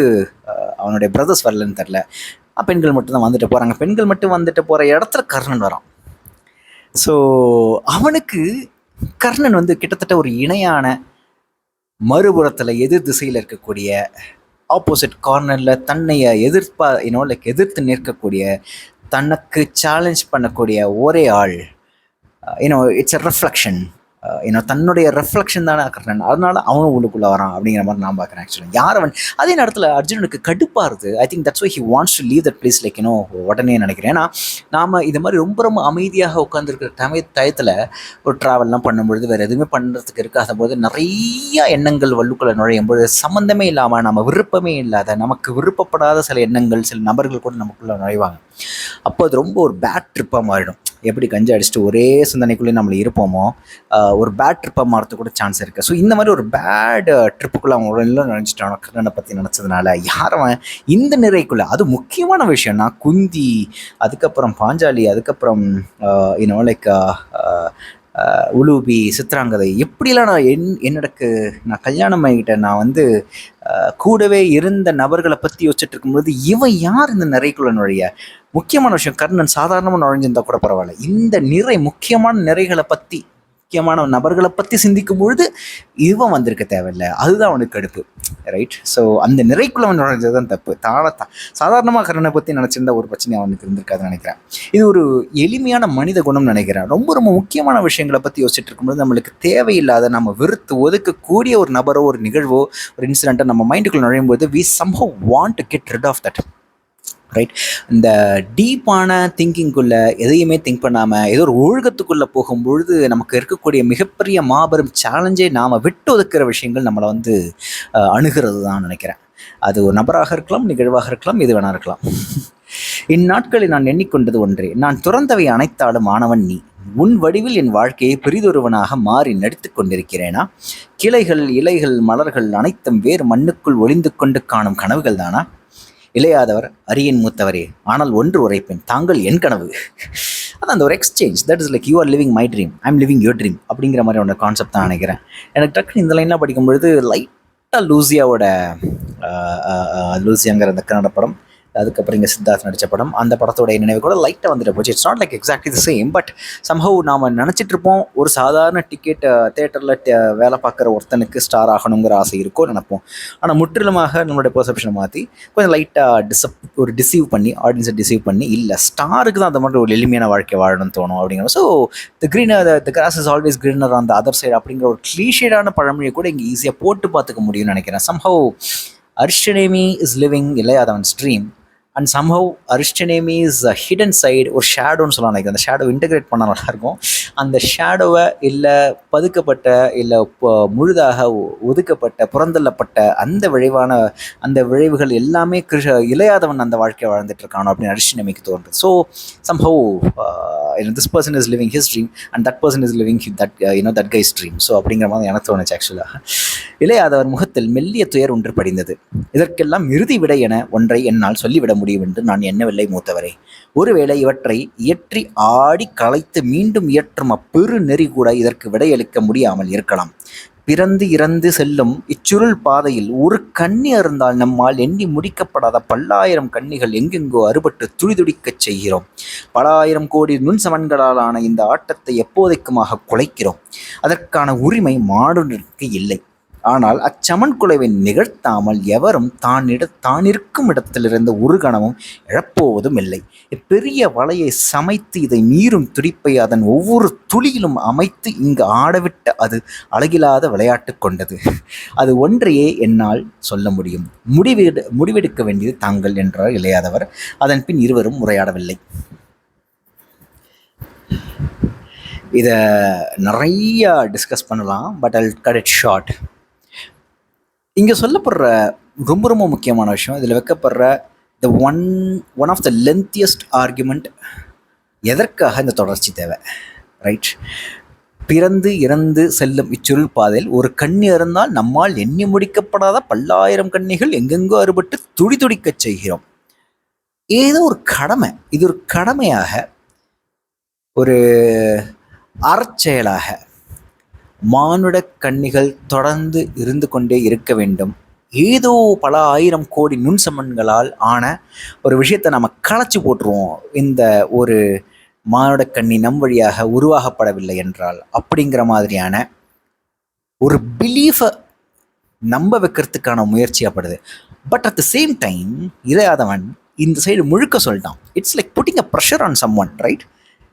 அவனுடைய பிரதர்ஸ் வரலன்னு தெரில, பெண்கள் மட்டும் தான் வந்துட்டு போகிறாங்க. பெண்கள் மட்டும் வந்துட்டு போகிற இடத்துல கர்ணன் வரான். ஸோ அவனுக்கு கர்ணன் வந்து கிட்டத்தட்ட ஒரு இணையான மறுபுறத்தில் எதிர் திசையில் இருக்கக்கூடிய ஆப்போசிட் கார்னரில் தன்னைய எதிர்த்து நிற்கக்கூடிய, தனக்கு சேலஞ்ச் பண்ணக்கூடிய ஒரே ஆள். It's a reflection. தன்னுடைய ரெஃப்ளெக்ஷன் தானே கர்ணன். அதனால அவனும் உள்ளுக்குள்ளே வரான் அப்படிங்கிற மாதிரி நான் பார்க்குறேன். ஆக்சுவலி யார் அவன்? அதே நேரத்தில் அர்ஜுனனுக்கு கடுப்பாருது. I think that's why he wants to leave that place உடனே நினைக்கிறேன். ஏன்னா நாம் இது மாதிரி ரொம்ப ரொம்ப அமைதியாக உட்காந்துருக்கிற டயத்தில் ஒரு ட்ராவல்லாம் பண்ணும்பொழுது வேறு எதுவுமே பண்ணுறதுக்கு இருக்காத போது நிறைய எண்ணங்கள் வள்ளுக்குள்ளே நுழையும் பொழுது சம்மந்தமே இல்லாமல், நம்ம விருப்பமே இல்லாத, நமக்கு விருப்பப்படாத சில எண்ணங்கள், சில நபர்கள் கூட நமக்குள்ளே நுழைவாங்க. அப்போ அது ரொம்ப ஒரு பேட் ட்ரிப்பாக மாறிடும். எப்படி கஞ்சி அடிச்சுட்டு ஒரே சிந்தனைக்குள்ளேயே நம்மள இருப்போமோ ஒரு பேட் ட்ரிப்பாக மாறத்துக்கு கூட சான்ஸ் இருக்குது. ஸோ இந்த மாதிரி ஒரு பேட் ட்ரிப்புக்குள்ளே அவங்க எல்லாம் நினச்சிட்டாங்க கர்ணனை பற்றி நினச்சதுனால யாரும் இந்த நிறைக்குள்ளே அது முக்கியமான விஷயம்னா குந்தி, அதுக்கப்புறம் பாஞ்சாலி, அதுக்கப்புறம் லைக் உலூபி, சித்ராங்கதை, எப்படிலாம் நான் என்னோடக்கு நான் கல்யாணம் ஆகிட்ட நான் வந்து கூடவே இருந்த நபர்களை பற்றி யோசிச்சுட்டு இருக்கும்போது இவன் யார் இந்த நிறைக்குள்ள நுழைய? முக்கியமான விஷயம், கர்ணன் சாதாரணமாக நுழைஞ்சிருந்தா கூட பரவாயில்ல, இந்த நிறை முக்கியமான நிறைகளை பற்றி முக்கியமான நபர்களை பற்றி சிந்திக்கும் பொழுது இவன் வந்திருக்க தேவையில்லை, அதுதான் அவனுக்கு அடுப்பு, ரைட்? ஸோ அந்த நிறைக்குள்ள அவன் நுழைஞ்சது தான் தப்பு. சாதாரணமாக கர்ணனை பற்றி நினச்சிருந்தா ஒரு பிரச்சனை அவனுக்கு இருந்திருக்காதுன்னு நினைக்கிறேன். இது ஒரு எளிமையான மனித குணம்னு நினைக்கிறேன். ரொம்ப ரொம்ப முக்கியமான விஷயங்களை பற்றி யோசிச்சுட்டு இருக்கும்போது நம்மளுக்கு தேவையில்லாத, நம்ம வெறுத்து ஒதுக்கக்கூடிய ஒரு நபரோ ஒரு நிகழ்வோ ஒரு இன்சிடென்ட்டை நம்ம மைண்டுக்குள்ளே நுழையும் போது we somehow want to get rid of that, right? இந்த டீப்பான திங்கிங்குள்ளே எதையுமே திங்க் பண்ணாமல் ஏதோ ஒரு ஒழுக்கத்துக்குள்ளே போகும்பொழுது நமக்கு இருக்கக்கூடிய மிகப்பெரிய மாபெரும் சேலஞ்சே நாம் விட்டு ஒதுக்கிற விஷயங்கள் நம்மளை வந்து அணுகிறது தான் நினைக்கிறேன். அது ஒரு நபராக இருக்கலாம், நிகழ்வாக இருக்கலாம், எது வேணா இருக்கலாம். இந்நாட்களில் நான் எண்ணிக்கொண்டது ஒன்றே, நான் துறந்தவை அனைத்தாலும் ஆனவன் நீ. உன் வடிவில் என் வாழ்க்கையை பெரிதொருவனாக மாறி நடித்து கொண்டிருக்கிறேனா? கிளைகள், இலைகள், மலர்கள் அனைத்தும் வேறு மண்ணுக்குள் ஒளிந்து கொண்டு காணும் கனவுகள் தானா? இளையாதவர் அரியன் மூத்தவரே, ஆனால் ஒன்று உரைப்பேன், தாங்கள் என் கனவு. அதான் அந்த ஒரு exchange, that is like you are living my dream, I am living your dream அப்படிங்கிற மாதிரி ஒரு கான்செப்ட் தான் நினைக்கிறேன். எனக்கு டக்குனு இந்த லைன்லாம் படிக்கும்பொழுது லைட்டாக லூசியாங்கிற அந்த கன்னட படம், அதுக்கப்புறம் இங்கே சித்தார்த் நடித்த படம், அந்த படத்தோட நினைவு கூட லைட்டாக வந்துட்டு போச்சு. It's not like exactly the same, but somehow நாம் நினச்சிட்டு இருப்போம் ஒரு சாதாரண டிக்கெட் தேட்டரில் வேலை பார்க்குற ஒருத்தனுக்கு ஸ்டார் ஆகணுங்கிற ஆசை இருக்கோ நினைப்போம். ஆனால் முற்றிலுமாக நம்மளுடைய பெர்செப்ஷனை மாற்றி கொஞ்சம் லைட்டாக ஒரு டிசீவ் பண்ணி, ஆடியன்ஸை டிசீவ் பண்ணி, இல்லை ஸ்டாருக்கு தான் அந்த மாதிரி ஒரு எளிமையான வாழ்க்கை வாழணும்னு தோணும் அப்படிங்கிற. So the cross is always greener on the other side அப்படிங்கிற ஒரு கிளீஷேடான பழமொழியை கூட இங்கே ஈஸியாக போட்டு பார்த்துக்க முடியும்னு நினைக்கிறேன். Somehow Arishtanemi is living Ilaiyadhavan's dream, and somehow Arishtanemi is a hidden side, ஒரு ஷேடோன்னு சொல்லலாம். நினைக்கிறேன் அந்த ஷேடோ இன்டெகிரேட் பண்ணால் நல்லாயிருக்கும். அந்த ஷேடோவை இல்லை பதுக்கப்பட்ட, இல்லை முழுதாக ஒதுக்கப்பட்ட, புறந்தள்ளப்பட்ட அந்த விளைவுகள் எல்லாமே இளையாதவன் அந்த வாழ்க்கையை வாழ்ந்துட்டு இருக்கானோ அப்படின்னு அரிஷ்டநேமிக்கு தோன்றுது. So somehow this person is living his dream and that person is living that guy's dream. So அப்படிங்கிற மாதிரி எனக்கு தோணுச்சு ஆக்சுவலாக. இளையாதவர் முகத்தில் மெல்லிய துயர் ஒன்று படிந்தது. இதற்கெல்லாம் இறுதி விடை என ஒன்றை என்னால் சொல்லிவிட முடியும் என்று நான் எண்ணவில்லை மூத்தவரே. ஒருவேளை இவற்றை இயற்றி ஆடி களைத்து மீண்டும் இயற்றும் அப்பெரு நெறி கூட இதற்கு விடையளிக்க முடியாமல் இருக்கலாம். பிறந்து இறந்து செல்லும் இச்சுருள் பாதையில் ஒரு கண்ணி அருந்தால் நம்மால் எண்ணி முடிக்கப்படாத பல்லாயிரம் கண்ணிகள் எங்கெங்கோ அறுபட்டு துடிதுடிக்கச் செய்கிறோம். பல ஆயிரம் கோடி நுண்சமன்களாலான இந்த ஆட்டத்தை எப்போதைக்குமாக குலைக்கிறோம். அதற்கான உரிமை மானுடனுக்கு இல்லை. ஆனால் அச்சமன் குலைவை நிகழ்த்தாமல் எவரும் தான் இருக்கும் இடத்திலிருந்து ஒரு கணமும் இழப்போவதும் இல்லை. பெரிய வலையை சமைத்து இதை மீறும் துடிப்பை அதன் ஒவ்வொரு துளியிலும் அமைத்து இங்கு ஆடவிட்ட அது அழகில்லாத விளையாட்டு கொண்டது. அது ஒன்றையே என்னால் சொல்ல முடியும். முடிவெடுக்க வேண்டியது தாங்கள் என்றார் இளையாதவர். அதன் பின் இருவரும் உரையாடவில்லை. இதை நிறைய டிஸ்கஸ் பண்ணலாம், but I cut it short. இங்கே சொல்லப்படுற ரொம்ப ரொம்ப முக்கியமான விஷயம், இதில் வைக்கப்படுற one of the lengthiest argument, எதற்காக இந்த தொடர்ச்சி தேவை, ரைட்? பிறந்து இறந்து செல்லும் இச்சுருள் பாதையில் ஒரு கண்ணி இருந்தால் நம்மால் எண்ணி முடிக்கப்படாத பல்லாயிரம் கண்ணிகள் எங்கெங்கோ அறுபட்டு துடிதுடிக்கச் செய்கிறோம். ஏதோ ஒரு கடமை, இது ஒரு கடமையாக, ஒரு அறச்செயலாக மானுட கண்ணிகள் தொடர்ந்து இருந்து கொண்டே இருக்க வேண்டும். ஏதோ பல ஆயிரம் கோடி நுண்சமன்களால் ஆன ஒரு விஷயத்தை நம்ம களைச்சி போட்டுருவோம் இந்த ஒரு மானுட கண்ணி நம் வழியாக உருவாகப்படவில்லை என்றால் அப்படிங்கிற மாதிரியான ஒரு பிலீஃபை நம்ப வைக்கிறதுக்கான முயற்சியாகப்படுது. But at the same time Ilaiyadhavan இந்த சைடு முழுக்க சொல்லிட்டான். It's like putting a pressure on someone, right?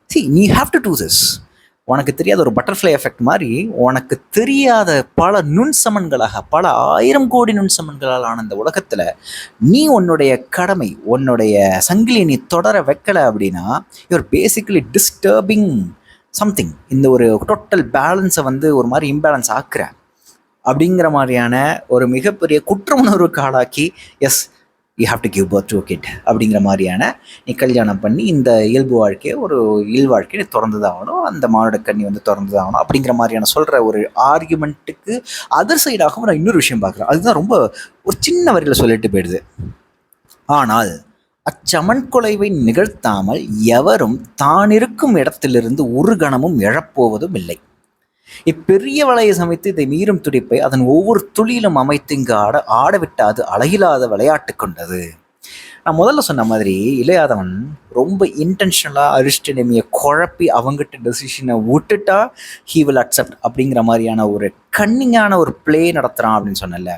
See, நீ ஹாவ் டு டூ திஸ். உனக்கு தெரியாத ஒரு பட்டர்ஃப்ளை எஃபெக்ட் மாதிரி உனக்கு தெரியாத பல நுண்சமன்களாக, பல ஆயிரம் கோடி நுண்சமன்களால் ஆன அந்த உலகத்தில் நீ உன்னுடைய கடமை, உன்னுடைய சங்கிலியை நீ தொடர வைக்கலை அப்படின்னா யூஆர் பேசிக்கலி டிஸ்டர்பிங் சம்திங். இந்த ஒரு டோட்டல் பேலன்ஸை வந்து ஒரு மாதிரி இம்பேலன்ஸ் ஆக்குற அப்படிங்கிற மாதிரியான ஒரு மிகப்பெரிய குற்ற உணர்வுக்கு ஆளாக்கி, as you have to give birth to kid அப்படிங்கிற மாதிரியான, நீ கல்யாணம் பண்ணி இந்த இயல்பு வாழ்க்கையை ஒரு வாழ்க்கையை திறந்து தான் ஆகணும், அந்த மானுட கண்ணி வந்து திறந்து தான் ஆகணும் அப்படிங்கிற மாதிரியான சொல்கிற ஒரு ஆர்குமெண்ட்டுக்கு அதர் சைடாகவும் நான் இன்னொரு விஷயம் பார்க்குறேன். அதுதான் ரொம்ப ஒரு சின்ன வரியில் சொல்லிட்டு போயிடுது. ஆனால் அச்சமன் கொலைவை நிகழ்த்தாமல் எவரும் தான் இருக்கும் இடத்திலிருந்து ஒரு கணமும் எழப்போவதும் இல்லை. இப்பெரிய வலையை சமைத்து இதை மீறும் துடிப்பை அதன் ஒவ்வொரு துளியிலும் அமைத்து இங்கு ஆடவிட்டு அது அழகில்லாத விளையாட்டு கொண்டது. நான் முதல்ல சொன்ன மாதிரி இளையாதவன் ரொம்ப இன்டென்ஷனலாக அரிஸ்டனமியை குழப்பி அவங்ககிட்ட டெசிஷனை விட்டுட்டா ஹீ வில் அக்செப்ட் அப்படிங்கிற மாதிரியான ஒரு கன்னிங்கான ஒரு பிளே நடத்துகிறான் அப்படின்னு சொன்னல.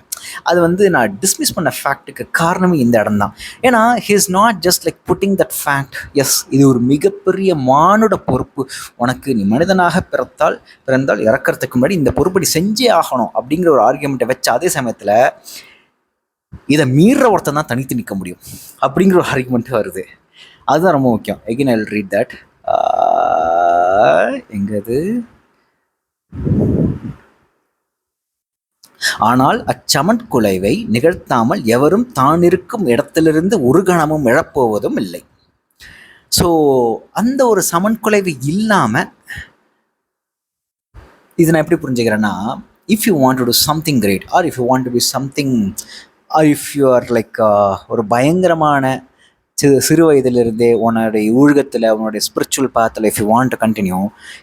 அது வந்து நான் டிஸ்மிஸ் பண்ண ஃபேக்ட்டுக்கு காரணமே இந்த இடம் தான். ஏன்னா he is not just like putting that fact, as இது ஒரு மிகப்பெரிய மானுட பொறுப்பு, உனக்கு நீ மனிதனாக பிறந்தால் இறக்கிறதுக்கு முன்னாடி இந்த பொறுப்பை செஞ்சே ஆகணும் அப்படிங்கிற ஒரு ஆர்கியூமெண்ட்டை வச்ச அதே சமயத்தில் இதை மீற ஒருத்தன் தான் தனித்து நிற்க முடியும் அப்படிங்கிற ஒரு ஆர்குமெண்ட் வருது. அதுதான் ரொம்ப முக்கியம். Again I will read that. எங்கது? ஆனால் அச்சமன் குலைவை நிகழ்த்தாமல் எவரும் தான் இருக்கும் இடத்திலிருந்து ஒரு கணமும் இழப்போவதும் இல்லை. ஸோ அந்த ஒரு சமன் குலைவு இல்லாமல் இது நான் எப்படி புரிஞ்சுக்கிறேன்னா, if you want to do something great or if you want to be something, if you are like ஒரு பயங்கரமான சிறு வயதிலிருந்தே உன்னுடைய ஊழகத்தில் உன்னுடைய ஸ்பிரிச்சுவல் பாத்தில் if you want to continue,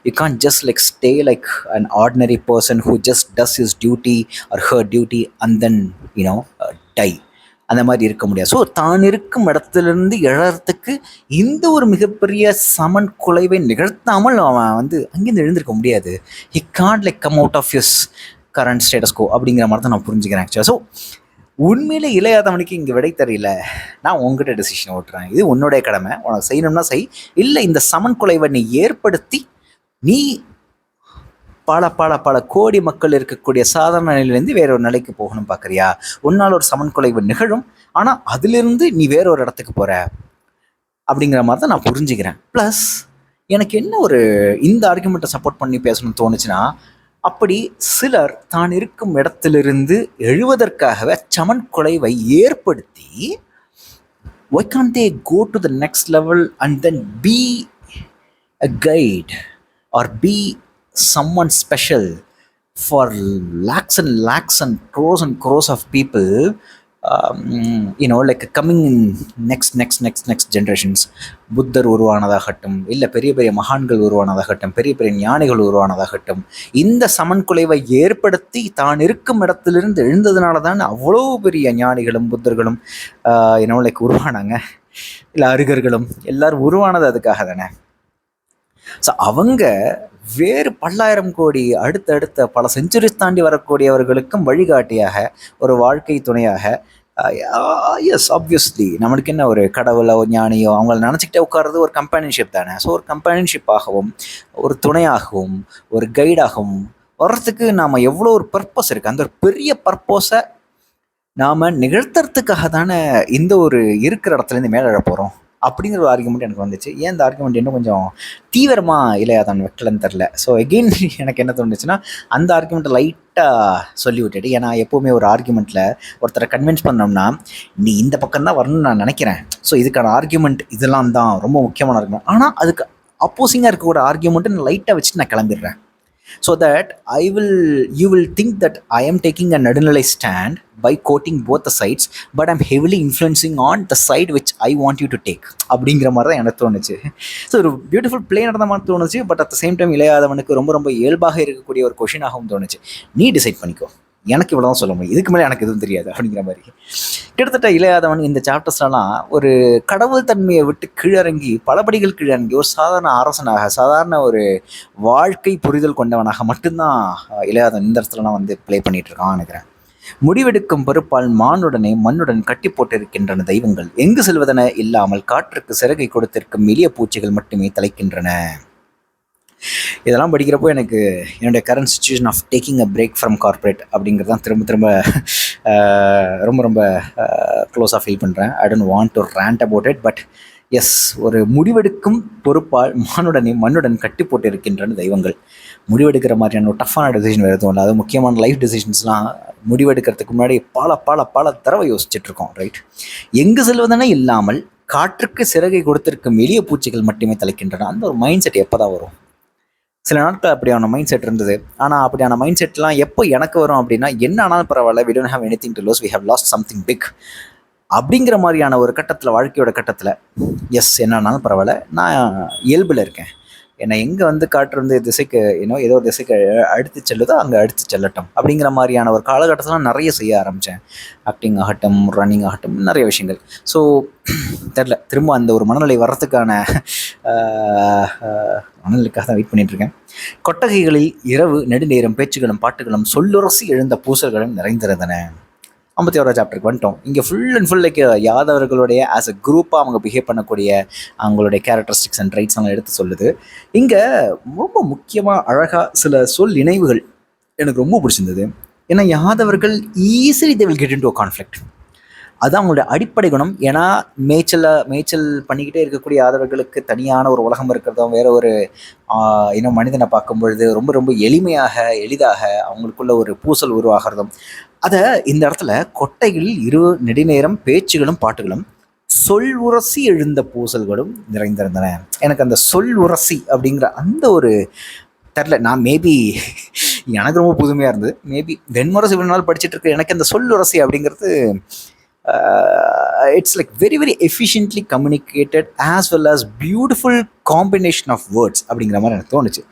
you can't just like stay like an ordinary person who just does his duty or her duty and then you know die. அந்த மாதிரி இருக்க முடியாது. ஸோ தான் இருக்கும் இடத்துலேருந்து எழறதுக்கு இந்த ஒரு மிகப்பெரிய சமன் குலைவை நிகழ்த்தாமல் அவன் வந்து அங்கேருந்து எழுந்திருக்க முடியாது. He can't like come out of his current status quo அப்படிங்கிற மாதிரி தான் நான் புரிஞ்சுக்கிறேன் ஆக்சுவலாக. ஸோ உண்மையிலே இளையாதவனுக்கு இங்கே விடை தெரியல, நான் உங்ககிட்ட டெசிஷன் ஓட்டுறேன், இது உன்னுடைய கடமை, உனக்கு செய்யணும்னா செய், இல்லை இந்த சமன் குலைவை நீ ஏற்படுத்தி நீ பல பல பல கோடி மக்கள் இருக்கக்கூடிய சாதாரண நிலையிலேருந்து வேற ஒரு நிலைக்கு போகணும் பார்க்குறியா, உன்னால் ஒரு சமன் குலைவு நிகழும், ஆனால் அதிலிருந்து நீ வேற ஒரு இடத்துக்கு போகிற அப்படிங்கிற மாதிரி தான் நான் புரிஞ்சுக்கிறேன். ப்ளஸ் எனக்கு என்ன ஒரு இந்த ஆர்குமெண்ட்டை சப்போர்ட் பண்ணி பேசணும்னு தோணுச்சுன்னா, அப்படி சிலர் தான் இருக்கும் இடத்திலிருந்து எழுவதற்காகவே சமன் குலைவை ஏற்படுத்தி why can't they go to the next level and then be a guide or be someone special for lakhs and crores of people, like coming in next generations. புத்தர் உருவானதாகட்டும், இல்லை பெரிய பெரிய மகான்கள் உருவானதாகட்டும், பெரிய பெரிய ஞானிகள் உருவானதாகட்டும், இந்த சமன் குலைவை ஏற்படுத்தி தான் இருக்கும் இடத்திலிருந்து எழுந்ததுனால தான் அவ்வளோ பெரிய ஞானிகளும் புத்தர்களும் லைக் உருவானாங்க. இல்லை அருகர்களும் எல்லாரும் உருவானது அதுக்காக தானே. ஸோ அவங்க வேறு பல்லாயிரம் கோடி அடுத்தடுத்த பல செஞ்சுரிஸ் தாண்டி வரக்கூடியவர்களுக்கும் வழிகாட்டியாக, ஒரு வாழ்க்கை துணையாக, எஸ் ஆப்வியஸ்லி நம்மளுக்கு என்ன ஒரு கடவுளோ ஞானியோ அவங்கள நினச்சிக்கிட்டே உட்கார்றது ஒரு கம்பேனியன்ஷிப் தானே. ஸோ ஒரு கம்பேனியன்ஷிப்பாகவும் ஒரு துணையாகவும் ஒரு கைடாகவும் வர்றதுக்கு நாம் எவ்வளோ ஒரு பர்பஸ் இருக்குது, அந்த ஒரு பெரிய பர்பஸை நாம் நிகழ்த்துறதுக்காக தானே இந்த ஒரு இருக்கிற இடத்துலேருந்து மேலே எழ போகிறோம் அப்படிங்கிற ஒரு ஆர்குமெண்ட் எனக்கு வந்துச்சு. ஏன் இந்த ஆர்குமெண்ட் இன்னும் கொஞ்சம் தீவிரமாக இளையாதான் வைக்கலன்னு தெரில. ஸோ எகெயின் எனக்கு என்ன தோணுச்சுன்னா, அந்த ஆர்குமெண்ட்டை லைட்டாக சொல்லி விட்டுட்டு, ஏன்னா எப்போவுமே ஒரு ஆர்குமெண்ட்டில் ஒருத்தரை கன்வின்ஸ் பண்ணோம்னா நீ இந்த பக்கம் தான் வரணும்னு நான் நினைக்கிறேன், ஸோ இதுக்கான ஆர்குமெண்ட் இதெல்லாம் தான் ரொம்ப முக்கியமான ஆர்குமெண்ட், ஆனால் அதுக்கு அப்போசிங்காக இருக்கக்கூடிய ஆர்குமெண்ட்டு நான் லைட்டாக வச்சுட்டு நான் கிளம்பிடுறேன். So that you will think that I am taking a நடுநிலை stand by quoting both the sides, but I'm heavily influencing on the side which I want you to take அப்படிங்கிற மாதிரி தான் எனக்கு தோணுச்சு. ஸோ ஒரு பியூட்டிஃபுல் பிளே நடந்த மாதிரி தோணுச்சு. But at the same time இளையாதவனுக்கு ரொம்ப ரொம்ப இயல்பாக இருக்கக்கூடிய ஒரு கொஷினாகவும் தோணுச்சு. நீ டிசைட் பண்ணிக்கோ, எனக்கு இவ்வளோ தான் சொல்ல முடியும், இதுக்கு மேலே எனக்கு எதுவும் தெரியாது அப்படிங்கிற மாதிரி. கிட்டத்தட்ட இளையாதவன் இந்த சாப்டர்ஸ்லாம் ஒரு கடவுள் தன்மையை விட்டு கீழறங்கி, பலபடிகள் கீழறங்கி, ஒரு சாதாரண அரசனாக, சாதாரண ஒரு வாழ்க்கை புரிதல் கொண்டவனாக மட்டும்தான் இளையாதவன் இந்த இடத்துலலாம் வந்து ப்ளே பண்ணிட்டு இருக்கான் நினைக்கிறேன். முடிவெடுக்கும் பொறுப்பால் மானுடனே மண்ணுடன் கட்டி போட்டிருக்கின்றன தெய்வங்கள், எங்கு செல்வதென இல்லாமல் காற்றுக்கு சிறகை கொடுத்திருக்கும் எளிய பூச்சிகள் மட்டுமே தலைக்கின்றன. இதெல்லாம் படிக்கிறப்போ எனக்கு என்னுடைய current situation of taking a break from corporate அப்படிங்கிறது தான் திரும்ப திரும்ப ரொம்ப ரொம்ப க்ளோஸாக ஃபீல் பண்ணுறேன். I don't want to rant about it, but as, ஒரு முடிவெடுக்கும் பொறுப்பால் மானுடனே மண்ணுடன் கட்டி போட்டு இருக்கின்றன தெய்வங்கள், முடிவெடுக்கிற மாதிரியான ஒரு டஃப்பான டெசிஷன் வேறு எதுவும் இல்லை. அது முக்கியமான லைஃப் டெசிஷன்ஸ்லாம் முடிவெடுக்கிறதுக்கு முன்னாடி பல பல பல தடவை யோசிச்சுட்ருக்கோம், ரைட்? எங்கு செல்வதென இல்லாமல் காற்றுக்கு சிறகை கொடுத்திருக்கும் எளிய பூச்சிகள் மட்டுமே தலைக்கின்றன. அந்த ஒரு மைண்ட் செட் எப்போ தான் வரும்? சில நாட்கள் அப்படியான மைண்ட் செட் இருந்தது. ஆனால் அப்படியான மைண்ட் செட்லாம் எப்போ எனக்கு வரும் அப்படின்னா, என்ன ஆனாலும் பரவாயில்ல, we don't have anything to lose, we have lost something big அப்படிங்கிற மாதிரியான ஒரு கட்டத்தில், வாழ்க்கையோட கட்டத்தில், எஸ் என்ன ஆனாலும் பரவாயில்ல, நான் இயல்பில் இருக்கேன், என்னை எங்கே வந்து காற்று திசைக்கு ஏதோ ஒரு திசைக்கு அடித்து செல்லுதோ அங்கே அடித்து செல்லட்டும் அப்படிங்கிற மாதிரியான ஒரு காலகட்டத்தில் நிறைய செய்ய ஆரம்பித்தேன். ஆக்டிங் ஆகட்டும், ரன்னிங் ஆகட்டும், நிறைய விஷயங்கள். ஸோ தெரில, திரும்ப அந்த ஒரு மனநிலை வர்றதுக்கான மனநிலைக்காக தான் வெயிட் பண்ணிகிட்ருக்கேன். கொட்டகைகளில் இரவு நெடுநேரம் பேச்சுகளும் பாட்டுகளும் சொல்லுரசி எழுந்த பூசல்களும் நிறைந்திருந்தன. 51 சாப்டருக்கு வந்துட்டோம். இங்கே ஃபுல் அண்ட் ஃபுல் லைக் யாதவர்களுடைய ஆஸ் அ குரூப்பாக அவங்க பிஹேவ் பண்ணக்கூடிய அவங்களுடைய கேரக்டரிஸ்டிக்ஸ் அண்ட் ரைட்ஸ் அவங்க எடுத்து சொல்லுது. இங்கே ரொம்ப முக்கியமாக அழகாக சில சொல் இணைவுகள் எனக்கு ரொம்ப பிடிச்சிருந்தது. ஏன்னா யாதவர்கள் easily they will get into a conflict. அதுதான் அவங்களோட அடிப்படை குணம். ஏன்னா மேய்ச்சல் பண்ணிக்கிட்டே இருக்கக்கூடிய யாதவர்களுக்கு தனியான ஒரு உலகம் இருக்கிறதும், வேற ஒரு மனிதனை பார்க்கும் பொழுது ரொம்ப ரொம்ப எளிதாக அவங்களுக்குள்ள ஒரு பூசல் உருவாகிறதும், அதை இந்த இடத்துல கொட்டைகளில் இரு நெடுநேரம் பேச்சுகளும் பாட்டுகளும் சொல் உரசி எழுந்த பூசல்களும் நிறைந்திருந்தன. எனக்கு அந்த சொல் உரசி அப்படிங்கிற அந்த ஒரு தெரில, நான் மேபி எனக்கு ரொம்ப புதுமையாக இருந்தது. மேபி வெண்முரசு இவ்வளோ நாள் படிச்சுட்டு இருக்க எனக்கு அந்த சொல் உரசி அப்படிங்கிறது it's like very very efficiently communicated as well as beautiful combination of words அப்படிங்கிற மாதிரி எனக்கு தோணுச்சு.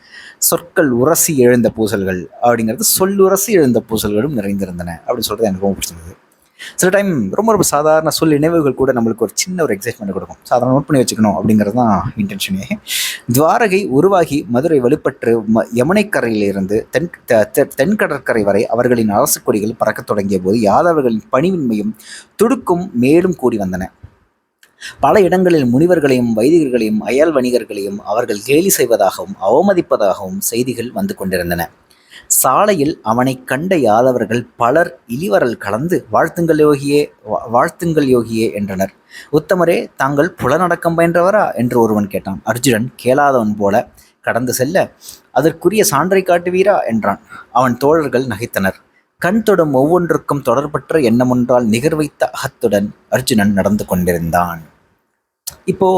சொற்கள் உரசி எழுந்த பூசல்கள் அப்படிங்கிறது சொல்லுரசி எழுந்த பூசல்களும் நிறைந்திருந்தன அப்படின்னு சொல்கிறது எனக்கு ரொம்ப பிடிச்சிருந்தது. சில டைம் ரொம்ப ரொம்ப சாதாரண சொல் நினைவுகள் கூட நம்மளுக்கு ஒரு சின்ன ஒரு எக்ஸைட்மெண்ட் கொடுக்கும். சாதாரண நோட் பண்ணி வச்சுக்கணும் அப்படிங்கிறது தான் இன்டென்ஷனே. துவாரகை உருவாகி மதுரை வலுப்பற்று யமுனைக்கரையிலிருந்து தென்கடற்கரை வரை அவர்களின் அரசு கொடிகள் பறக்கத் தொடங்கிய போது யாதவர்களின் பணிவின்மையும் துடுக்கும் மேலும் கூடி வந்தன. பல இடங்களில் முனிவர்களையும் வைதிகர்களையும் அயல் வணிகர்களையும் அவர்கள் கேலி செய்வதாகவும் அவமதிப்பதாகவும் செய்திகள் வந்து கொண்டிருந்தன. சாலையில் அவனை கண்ட யாதவர்கள் பலர் இளிவரல் கலந்து வாழ்த்துங்கள் யோகியே என்றனர். உத்தமரே, தாங்கள் புலநடக்கம் பயின்றவரா என்று ஒருவன் கேட்டான். அர்ஜுனன் கேளாதவன் போல கடந்து செல்ல, அதற்குரிய சான்றை காட்டுவீரா என்றான். அவன் தோழர்கள் நகைத்தனர். கண் தொடும் ஒவ்வொன்றுக்கும் தொடர்பற்ற எண்ணமொன்றால் நிகர்வைத்த அகத்துடன் அர்ஜுனன் நடந்து கொண்டிருந்தான். இப்போ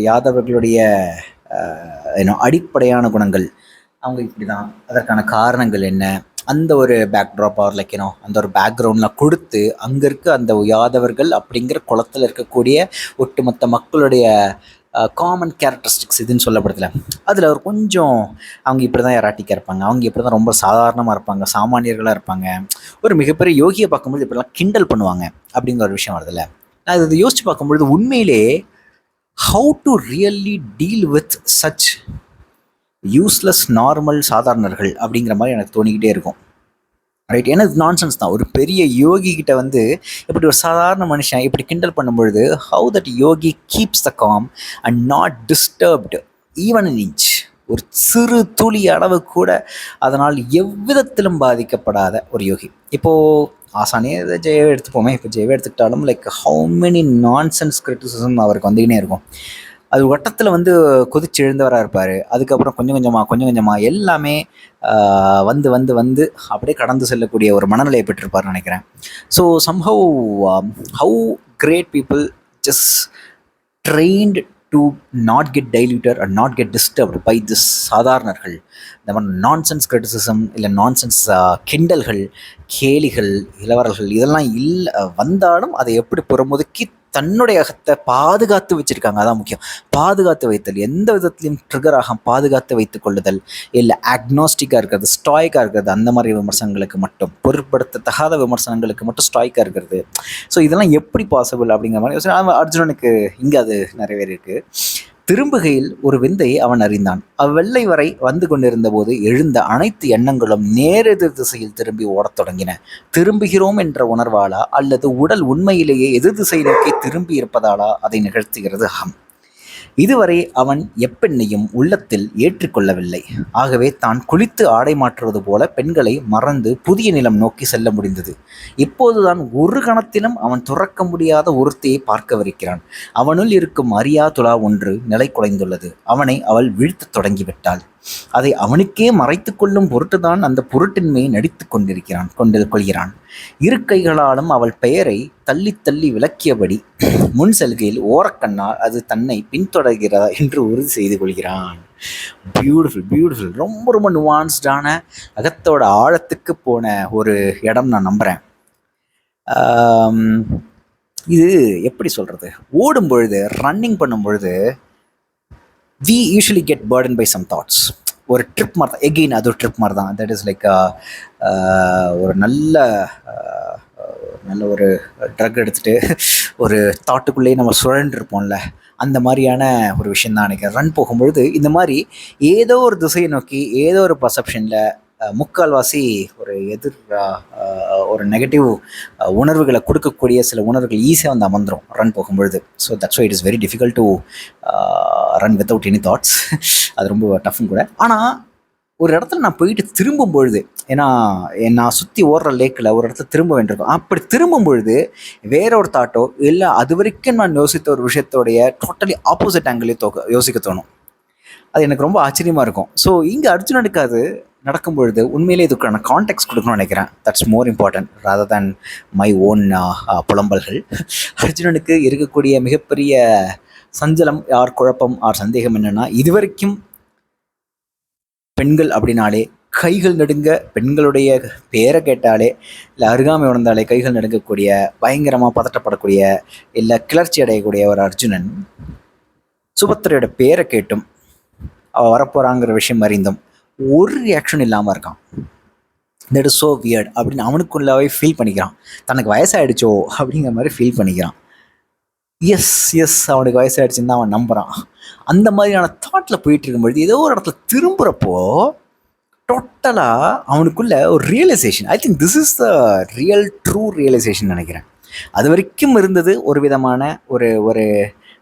யாதவர்களுடைய அடிப்படையான குணங்கள், அவங்க இப்படி தான், அதற்கான காரணங்கள் என்ன, அந்த ஒரு பேக்ட்ராப் ஆர் லைக் அந்த ஒரு பேக்ரவுண்ட்லாம் கொடுத்து அங்கே இருக்க அந்த யாதவர்கள் அப்படிங்கிற குளத்தில் இருக்கக்கூடிய ஒட்டுமொத்த மக்களுடைய காமன் கேரக்டரிஸ்டிக்ஸ் இதுன்னு சொல்லப்படுதுல, அதில் ஒரு கொஞ்சம் அவங்க இப்படி தான் எராட்டிக்காக இருப்பாங்க, அவங்க இப்படி தான் ரொம்ப சாதாரணமாக இருப்பாங்க, சாமானியர்களாக இருப்பாங்க, ஒரு மிகப்பெரிய யோகியை பார்க்கும்போது இப்படிலாம் கிண்டல் பண்ணுவாங்க அப்படிங்கிற ஒரு விஷயம் வருதுல்ல. நான் இதை யோசித்து பார்க்கும்பொழுது உண்மையிலே how to really deal with such useless normal சாதாரணர்கள் அப்படிங்கிற மாதிரி எனக்கு தோணிக்கிட்டே இருக்கும், ரைட்? ஏன்னா இது நான்சென்ஸ் தான். ஒரு பெரிய யோகி கிட்ட இப்படி ஒரு சாதாரண மனுஷன் இப்படி கிண்டல் பண்ணும்பொழுது how that Yogi keeps the com and not disturbed even an inch, ஒரு சிறு துளி அளவு கூட அதனால் எவ்விதத்திலும் பாதிக்கப்படாத ஒரு யோகி. இப்போது ஆசானே ஜெயவே எடுத்துப்போமே, இப்போ ஜெயவே எடுத்துக்கிட்டாலும் like how many nonsense criticism அவருக்கு வந்துக்கினே இருக்கும். அது வட்டத்தில் கொதிச்சு எழுந்தவராக இருப்பார். அதுக்கப்புறம் கொஞ்சம் கொஞ்சமாக எல்லாமே வந்து அப்படியே கடந்து செல்லக்கூடிய ஒரு மனநிலையை பெற்றிருப்பார்னு நினைக்கிறேன். So somehow how great people just trained to not get diluted and not get disturbed by this சாதாரணர்கள். இந்த மாதிரி நான்சென்ஸ் கிரிட்டிசிசம் இல்லை நான்சென்ஸ் கிண்டல்கள், கேலிகள், இளவரல்கள் இதெல்லாம் வந்தாலும் அதை எப்படி புறமுதுக்கி தன்னுடைய அகத்தை பாதுகாத்து வச்சுருக்காங்க. அதான் முக்கியம். பாதுகாத்து வைத்தல், எந்த விதத்துலையும் ட்ரிகராக பாதுகாத்து வைத்துக் கொள்ளுதல், இல்லை அக்னாஸ்டிக்காக இருக்கிறது, ஸ்டாய்க்காக இருக்கிறது, அந்த மாதிரி விமர்சனங்களுக்கு மட்டும், பொருட்படுத்தத்தகாத விமர்சனங்களுக்கு மட்டும் ஸ்டாய்க்காக இருக்கிறது. ஸோ இதெல்லாம் எப்படி பாசிபிள் அப்படிங்கிற மாதிரி அர்ஜுனனுக்கு இங்கே அது நிறைவேறியிருக்கு. திரும்புகையில் ஒரு விந்தையை அவன் அறிந்தான். அவ்வெல்லை வரை வந்து கொண்டிருந்த போது எழுந்த அனைத்து எண்ணங்களும் நேரெதிர் திசையில் திரும்பி ஓடத் தொடங்கின. திரும்புகிறோம் என்ற உணர்வாலா அல்லது உடல் உண்மையிலேயே எதிர் திசை நோக்கி திரும்பி இருப்பதாலா அதை நிகழ்த்துகிறது அகம். இதுவரை அவன் எப்பெண்ணையும் உள்ளத்தில் ஏற்றுக்கொள்ளவில்லை. ஆகவே தான் குளித்து ஆடை மாற்றுவது போல பெண்களை மறந்து புதிய நிலம் நோக்கி செல்ல முடிந்தது. இப்போதுதான் ஒரு கணத்திலும் அவன் துறக்க முடியாத ஒருத்தையை பார்க்கவிருக்கிறான். அவனுள் இருக்கும் அறியா துலா ஒன்று நிலை குலைந்துள்ளது. அவனை அவள் வீழ்த்தத் தொடங்கிவிட்டாள். அதை அவனுக்கே மறைத்து கொள்ளும் பொருட்டுதான் அந்த பொருட்டின்மையை நடித்து கொள்கிறான். இரு கைகளாலும் அவள் பெயரை தள்ளி தள்ளி விளக்கியபடி முன் செல்கையில் ஓரக்கண்ணால் அது தன்னை பின்தொடர்கிறதா என்று உறுதி செய்து கொள்கிறான். Beautiful beautiful. ரொம்ப ரொம்ப நுவான்ஸ்டான அகத்தோட ஆழத்துக்கு போன ஒரு இடம் நான் நம்புகிறேன். இது எப்படி சொல்கிறது, ஓடும் பொழுது ரன்னிங் பண்ணும் பொழுது we usually get burdened by some thoughts. ஒரு ட்ரிப் மாதிரி தான், எகெயின் அது ஒரு ட்ரிப் மாதிரி தான். தட் இஸ் லைக் ஒரு நல்ல ஒரு ட்ரக் எடுத்துகிட்டு ஒரு தாட்டுக்குள்ளேயே நம்ம சுழன்றிருப்போம்ல, அந்த மாதிரியான ஒரு விஷயம் தான் நினைக்கிறேன். ரன் போகும்பொழுது இந்த மாதிரி ஏதோ ஒரு திசையை நோக்கி ஏதோ ஒரு பர்செப்ஷனில் முக்கால்வாசி ஒரு ஒரு நெகட்டிவ் உணர்வுகளை கொடுக்கக்கூடிய சில உணர்வுகள் ஈஸியாக வந்து அமர்ந்துடும் ரன் போகும்பொழுது. So that's why it is very difficult to run without any thoughts. அது ரொம்ப டஃப்பும் கூட. ஆனால் ஒரு இடத்துல நான் போயிட்டு திரும்பும் பொழுது, ஏன்னா நான் சுற்றி ஓடுற லேக்கில் ஒரு இடத்துல திரும்ப வேண்டியிருக்கும். அப்படி திரும்பும் பொழுது வேற ஒரு தாட்டோ இல்லை அது வரைக்கும் நான் யோசித்த ஒரு விஷயத்தோடைய டோட்டலி ஆப்போசிட் ஆங்கிளே யோசிக்க தோணும். அது எனக்கு ரொம்ப ஆச்சரியமாக இருக்கும். ஸோ இங்கே அர்ஜுனனுக்கு அது நடக்கும் பொழுது உண்மையிலே இதுக்கான கான்டெக்ட் கொடுக்கணும்னு நினைக்கிறேன். That's more important rather than my own புலம்பல்கள். அர்ஜுனனுக்கு இருக்கக்கூடிய மிகப்பெரிய சஞ்சலம் யார் குழப்பம் ஆர் சந்தேகம் என்னென்னா, இதுவரைக்கும் பெண்கள் அப்படின்னாலே கைகள் நடுங்க, பெண்களுடைய பேரை கேட்டாலே இல்லை அருகாமை உணர்ந்தாலே கைகள் நடுங்கக்கூடிய, பயங்கரமாக பதட்டப்படக்கூடிய, இல்லை கிளர்ச்சி அடையக்கூடிய ஒரு அர்ஜுனன் சுபத்திரையோட பேரை கேட்டும் அவள் வரப்போகிறாங்கிற விஷயம் அறிந்தும் ஒரு ரியாக்ஷன் இல்லாமல் இருக்கான். தட் இஸ் ஸோ வியர்ட் அப்படின்னு அவனுக்குள்ளாவே ஃபீல் பண்ணிக்கிறான். தனக்கு வயசாகிடுச்சோ அப்படிங்கிற மாதிரி ஃபீல் பண்ணிக்கிறான். எஸ் அவனுக்கு வயசாகிடுச்சுன்னு தான் அவன் நம்புகிறான். அந்த மாதிரியான தாட்டில் போயிட்டு இருக்கும்பொழுது ஏதோ ஒரு இடத்துல திரும்புகிறப்போ டோட்டலாக அவனுக்குள்ள ஒரு realisation. I think this is the true realisation நினைக்கிறேன். அது வரைக்கும் இருந்தது ஒரு விதமான ஒரு ஒரு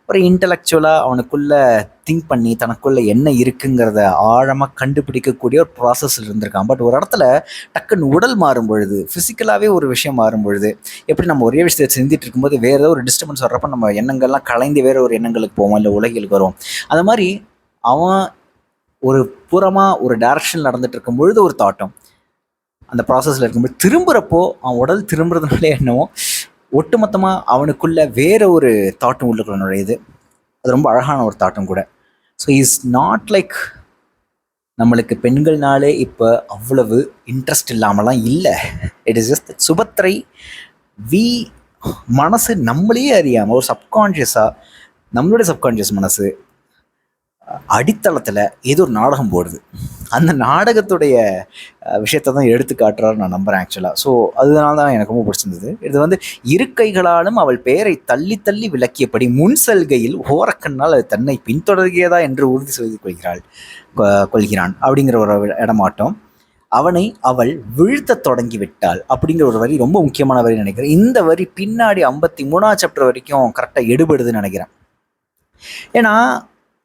ஒரு இன்டலெக்சுவலாக அவனுக்குள்ளே திங்க் பண்ணி தனக்குள்ளே என்ன இருக்குங்கிறத ஆழமாக கண்டுபிடிக்கக்கூடிய ஒரு ப்ராசஸில் இருந்திருக்கான். பட் ஒரு இடத்துல டக்குன்னு உடல் மாறும் பொழுது, ஃபிசிக்கலாகவே ஒரு விஷயம் மாறும் பொழுது, எப்படி நம்ம ஒரே விஷயத்தை செஞ்சுட்டு இருக்கும்போது வேறு ஏதோ ஒரு டிஸ்டர்பன்ஸ் வர்றப்ப நம்ம எண்ணங்கள்லாம் கலைந்து வேறு ஒரு எண்ணங்களுக்கு போவோம், இல்லை உலகிலுக்கு வரும். அந்த மாதிரி அவன் ஒரு புறமாக ஒரு டைரக்ஷன் நடந்துட்டு இருக்கும் பொழுது ஒரு தாட்டம் அந்த ப்ராசஸில் இருக்கும்போது திரும்புகிறப்போ அவன் உடல் திரும்புறதுனாலே என்னவோ ஒட்டுமொத்தமாக அவனுக்குள்ள வேற ஒரு தாட்டம் உள்ளுக்குள்ள நுழையுது. அது ரொம்ப அழகான ஒரு தாட்டம் கூட. ஸோ இஸ் நாட் லைக் நம்மளுக்கு பெண்கள்னாலே இப்போ அவ்வளவு இன்ட்ரெஸ்ட் இல்லாமலாம் இல்லை. இட் இஸ் ஜஸ்ட் சுபத்திரை மனசு நம்மளையே அறியாமல் ஒரு சப்கான்ஷியஸாக நம்மளுடைய சப்கான்ஷியஸ் மனசு அடித்தளத்தில் ஏதோ ஒரு நாடகம் போடுது. அந்த நாடகத்துடைய விஷயத்தை தான் எடுத்து காட்டுறாரு நான் நம்புகிறேன் ஆக்சுவலாக. ஸோ அதனால தான் எனக்கு ரொம்ப பிடிச்சிருந்தது. இது வந்து இரு கைகளாலும் அவள் பெயரை தள்ளி தள்ளி விளக்கியபடி முன் செல்கையில் ஓரக்கண்ணால் அது தன்னை பின்தொடர்கிறதா என்று உறுதி செய்து கொள்கிறான் அப்படிங்கிற ஒரு இடமாட்டம். அவனை அவள் வீழ்த்த தொடங்கி விட்டாள் அப்படிங்கிற ஒரு வரி ரொம்ப முக்கியமான வரி நினைக்கிறேன். இந்த வரி பின்னாடி 53ஆம் சாப்டர் வரைக்கும் கரெக்டாக எடுபடுதுன்னு நினைக்கிறேன். ஏன்னா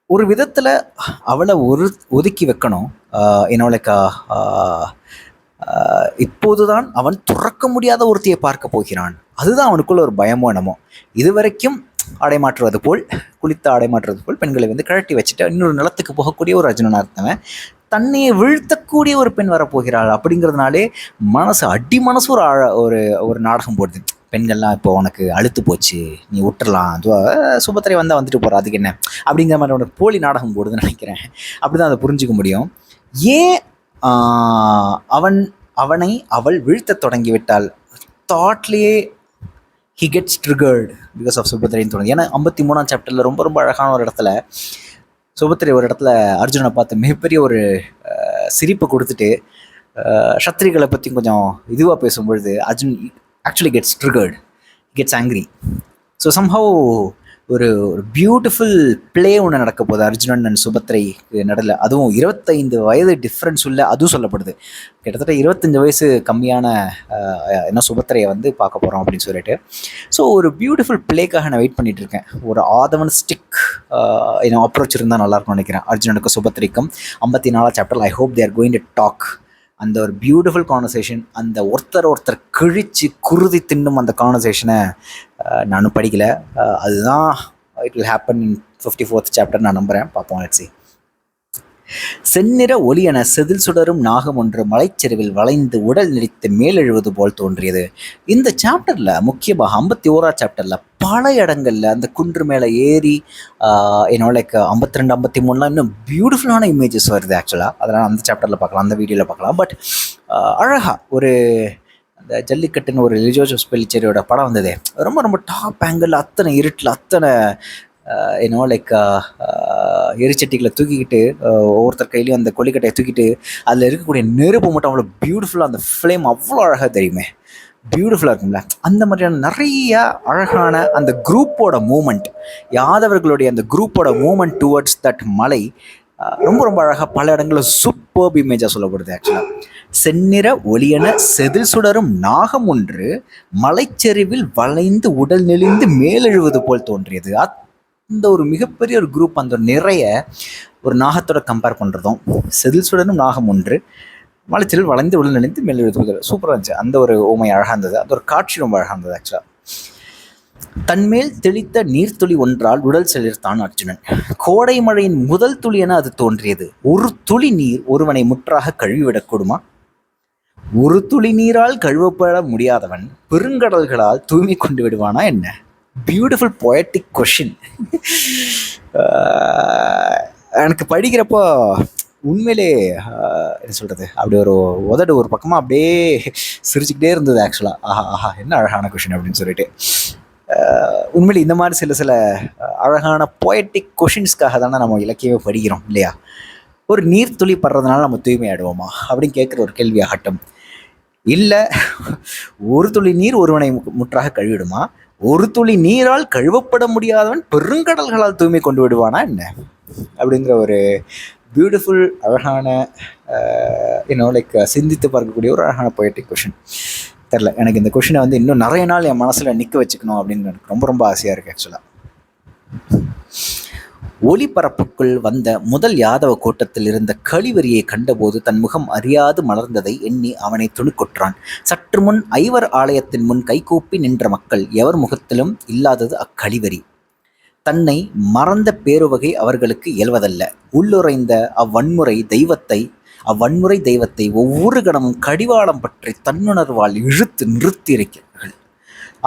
ஒரு விதத்தில் அவளை ஒதுக்கி வைக்கணும். என்னவளுக்கு இப்போதுதான் அவன் துறக்க முடியாத ஒருத்தியை பார்க்க போகிறான். அதுதான் அவனுக்குள்ள ஒரு பயமோ என்னமோ. இதுவரைக்கும் ஆடைமாற்றுவது போல், குளித்த ஆடைமாற்றுவது போல் பெண்களை வந்து கழட்டி வச்சுட்டு இன்னொரு நிலத்துக்கு போகக்கூடிய ஒரு அர்ஜுனனா இருந்தவன் தன்னையை வீழ்த்தக்கூடிய ஒரு பெண் வரப்போகிறாள் அப்படிங்கிறதுனாலே மனசு ஒரு நாடகம் போடுது. பெண்கள்லாம் இப்போ உனக்கு அழுத்து போச்சு, நீ விட்டுறலாம், சுபத்திரை வந்தால் வந்துட்டு போகிற, அதுக்கு என்ன அப்படிங்கிற மாதிரி உனக்கு போலி நாடகம் போடுதுன்னு நினைக்கிறேன். அப்படி தான் அதை புரிஞ்சிக்க முடியும். ஏன் அவனை அவள் வீழ்த்த தொடங்கிவிட்டாள் தாட்லேயே he gets triggered because of சுபத்திரைன்னு தோணுது. ஏன்னா 53ஆம் சாப்டரில் ரொம்ப ரொம்ப அழகான ஒரு இடத்துல சுபத்திரை ஒரு இடத்துல அர்ஜுனனை பார்த்து மிகப்பெரிய ஒரு சிரிப்பை கொடுத்துட்டு சத்திரிகளை பற்றி கொஞ்சம் இதுவாக பேசும்பொழுது Arjun actually gets triggered, gets angry. So somehow ஒரு ஒரு பியூட்டிஃபுல் ப்ளே ஒன்று நடக்க போகுது அர்ஜுனன் அண்ட் சுபத்ரைக்கு நடுவில். அதுவும் 25 வயது டிஃப்ரென்ஸ் உள்ள, அதுவும் சொல்லப்படுது கிட்டத்தட்ட 25 வயசு கம்மியான என்ன சுபத்ரையை வந்து பார்க்க போகிறோம் அப்படின்னு சொல்லிட்டு. ஸோ ஒரு பியூட்டிஃபுல் ப்ளேக்காக நான் வெயிட் பண்ணிட்டு இருக்கேன். ஒரு ஆதவன் ஸ்டிக் என்ன அப்ரோச் இருந்தால் நல்லாயிருக்கும்னு நினைக்கிறேன் அர்ஜுனனுக்கும் சுபத்ரைக்கும். 54 chapter. I hope they are going to talk. அந்த ஒரு பியூட்டிஃபுல் கான்வர்சேஷன், அந்த ஒருத்தர் கிழிச்சு குருதி தின்னும் அந்த கான்வர்சேஷனை நானும் படிக்கலை. அதுதான் it will happen in 54th chapter நான் நம்புகிறேன். பார்ப்போம், லெட்ஸ் see. செந்நிற ஒளியென செதில் சுடரும் நாகம் ஒன்று மலைச்சரிவில் வளைந்து உடல் நெறித்து மேலெழுவது போல் தோன்றியது. இந்த சாப்டரில் முக்கியமாக 51 சாப்டரில் பல இடங்களில் அந்த குன்று மேலே ஏறி என்னோட லைக் 52 53 இன்னும் பியூட்டிஃபுல்லான இமேஜஸ் வருது ஆக்சுவலாக. அதெல்லாம் அந்த சாப்டரில் பார்க்கலாம், அந்த வீடியோவில் பார்க்கலாம். பட் அழகாக ஒரு அந்த ஜல்லிக்கட்டுன்னு ஒரு லிஜோ ஜோஸ் பெல்லிச்சேரியோட படம் வந்ததே, ரொம்ப ரொம்ப டாப் ஆங்கிள், அத்தனை இருட்டில் அத்தனை லைக் எரிச்சட்டிகளை தூக்கிக்கிட்டு ஒவ்வொருத்தர் கையிலையும் அந்த கொல்லிக்கட்டையை தூக்கிட்டு அதில் இருக்கக்கூடிய நெருப்பு மட்டும் அவ்வளோ பியூட்டிஃபுல்லாக, அந்த ஃப்ளேம் அவ்வளோ அழகாக தெரியுமே, பியூட்டிஃபுல்லாக இருக்கும்ல. அந்த மாதிரியான நிறைய அழகான அந்த குரூப்போட மூமெண்ட், யாதவர்களுடைய அந்த குரூப்போட மூமெண்ட் டுவர்ட்ஸ் தட் மலை ரொம்ப ரொம்ப அழகாக பல இடங்களில் சூப்பர்ப் இமேஜாக சொல்லப்படுது ஆக்சுவலாக. செந்நிற ஒளியென செதில் சுடரும் நாகம் ஒன்று மலைச்சரிவில் வளைந்து உடல் நெளிந்து மேலெழுவது போல் தோன்றியது. இந்த ஒரு மிகப்பெரிய ஒரு குரூப் அந்த நிறைய ஒரு நாகத்தோட கம்பேர் பண்ணுறதும், செதில் சுடரும் நாகம் ஒன்று மலைச்சரிவில் வளைந்து உடல் நெளிந்து மேலெழுவது சூப்பராக இருந்துச்சு. அந்த ஒரு ஓமை அழகாக இருந்தது. அந்த ஒரு காட்சி ரொம்ப அழகாக இருந்தது ஆக்சுவலாக. தன்மேல் தெளித்த நீர்த்துளி ஒன்றால் உடல் செழித்தான் அர்ஜுனன். கோடை மழையின் முதல் துளி என அது தோன்றியது. ஒரு துளி நீர் ஒருவனை முற்றாக கழுவிவிடக்கூடுமா? ஒரு துளி நீரால் கழுவப்பட முடியாதவன் பெருங்கடல்களால் தூய்மை கொண்டு விடுவானா என்ன? Beautiful poetic question. எனக்கு படிக்கிறப்போ உண்மையிலே என்ன சொல்கிறது, அப்படி ஒரு உதடு ஒரு பக்கமாக அப்படியே சிரிச்சுக்கிட்டே இருந்தது ஆக்சுவலாக. ஆஹா என்ன அழகான கொஷின் அப்படின்னு சொல்லிட்டு. உண்மையிலே இந்த மாதிரி சில அழகான பொயட்டிக் கொஷின்ஸ்க்காக தானே நம்ம இலக்கியமே படிக்கிறோம் இல்லையா? ஒரு நீர் துளி படுறதுனால நம்ம தூய்மை ஆடுவோமா அப்படின்னு கேட்குற ஒரு கேள்வியாகட்டும். இல்லை, ஒரு துளி நீர் ஒருவனை முற்றாக கழுவிடுமா? ஒரு துளி நீரால் கழுவப்பட முடியாதவன் பெருங்கடல்களால் தூய்மை கொண்டு விடுவானா என்ன? அப்படிங்கிற ஒரு பியூட்டிஃபுல் அழகான லைக் சிந்தித்து பார்க்கக்கூடிய ஒரு அழகான பொயட்டிக் கொஷின். தெரில, எனக்கு இந்த கொஷினை வந்து இன்னும் நிறைய நாள் என் மனசில் நிற்க வச்சுக்கணும் அப்படின்னு எனக்கு ரொம்ப ரொம்ப ஆசையாக இருக்குது ஆக்சுவலாக. ஒளிபரப்புக்குள் வந்த முதல் யாதவ கூட்டத்தில் இருந்த கழிவறியை கண்டபோது தன் முகம் அறியாது மலர்ந்ததை எண்ணி அவனை துணுக்கொற்றான். சற்று முன் ஐவர் ஆலயத்தின் முன் கைகூப்பி நின்ற மக்கள் எவர் முகத்திலும் இல்லாதது அக்கழிவறி. தன்னை மறந்த பேருவகை அவர்களுக்கு இயல்வதல்ல. உள்ளுரைந்த அவ்வன்முறை தெய்வத்தை ஒவ்வொரு கணமும் கடிவாளம் பற்றி தன்னுணர்வால் இழுத்து நிறுத்தியிருக்கிறார்கள்.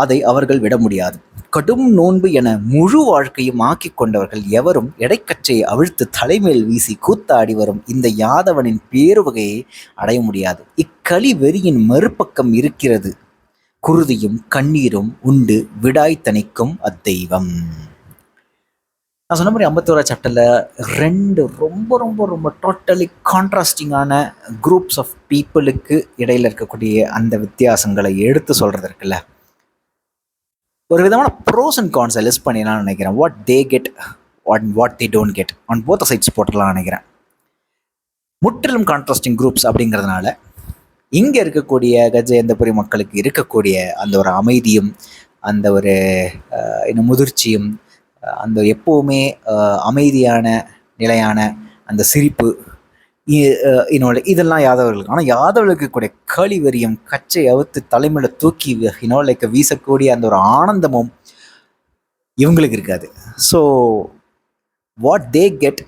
அதை அவர்கள் விட முடியாது. கடும் நோன்பு என முழு வாழ்க்கையும் ஆக்கி கொண்டவர்கள் எவரும் எடைக்கச்சையை அவிழ்த்து தலைமேல் வீசி கூத்தாடி வரும் இந்த யாதவனின் பேருவகையை அடைய முடியாது. இக்களி வெறியின் மறுபக்கம் இருக்கிறது. குருதியும் கண்ணீரும் உண்டு விடாய் தணிக்கும் அத்தெய்வம். நான் சொன்ன மாதிரி 51 சாப்டரில் 2 ரொம்ப ரொம்ப ரொம்ப டோட்டலி கான்ட்ராஸ்டிங்கான குரூப்ஸ் ஆஃப் பீப்புளுக்கு இடையில் இருக்கக்கூடிய அந்த வித்தியாசங்களை எடுத்து சொல்கிறது இருக்குல்ல, ஒரு விதமான ப்ரோஸ் அண்ட் கான்ஸை லிஸ்ட் பண்ணிடலாம்னு நினைக்கிறேன். What they get, what they don't get on both sides போட்டுடலாம்னு நினைக்கிறேன். முற்றிலும் கான்ட்ராஸ்டிங் குரூப்ஸ் அப்படிங்கிறதுனால இங்கே இருக்கக்கூடிய கஜேந்திரபுரி மக்களுக்கு இருக்கக்கூடிய அந்த ஒரு அமைதியும் அந்த ஒரு முதிர்ச்சியும் அந்த எப்போவுமே அமைதியான நிலையான அந்த சிரிப்பு இதெல்லாம் யாதவர்களுக்கு. ஆனால் யாதவர்களுக்கு கூடிய களிவரியம் கச்சை அவுத்து தலைமையில தூக்கி லைக் வீசக்கூடிய அந்த ஒரு ஆனந்தமும் இவங்களுக்கு இருக்காது. ஸோ வாட் தே கெட்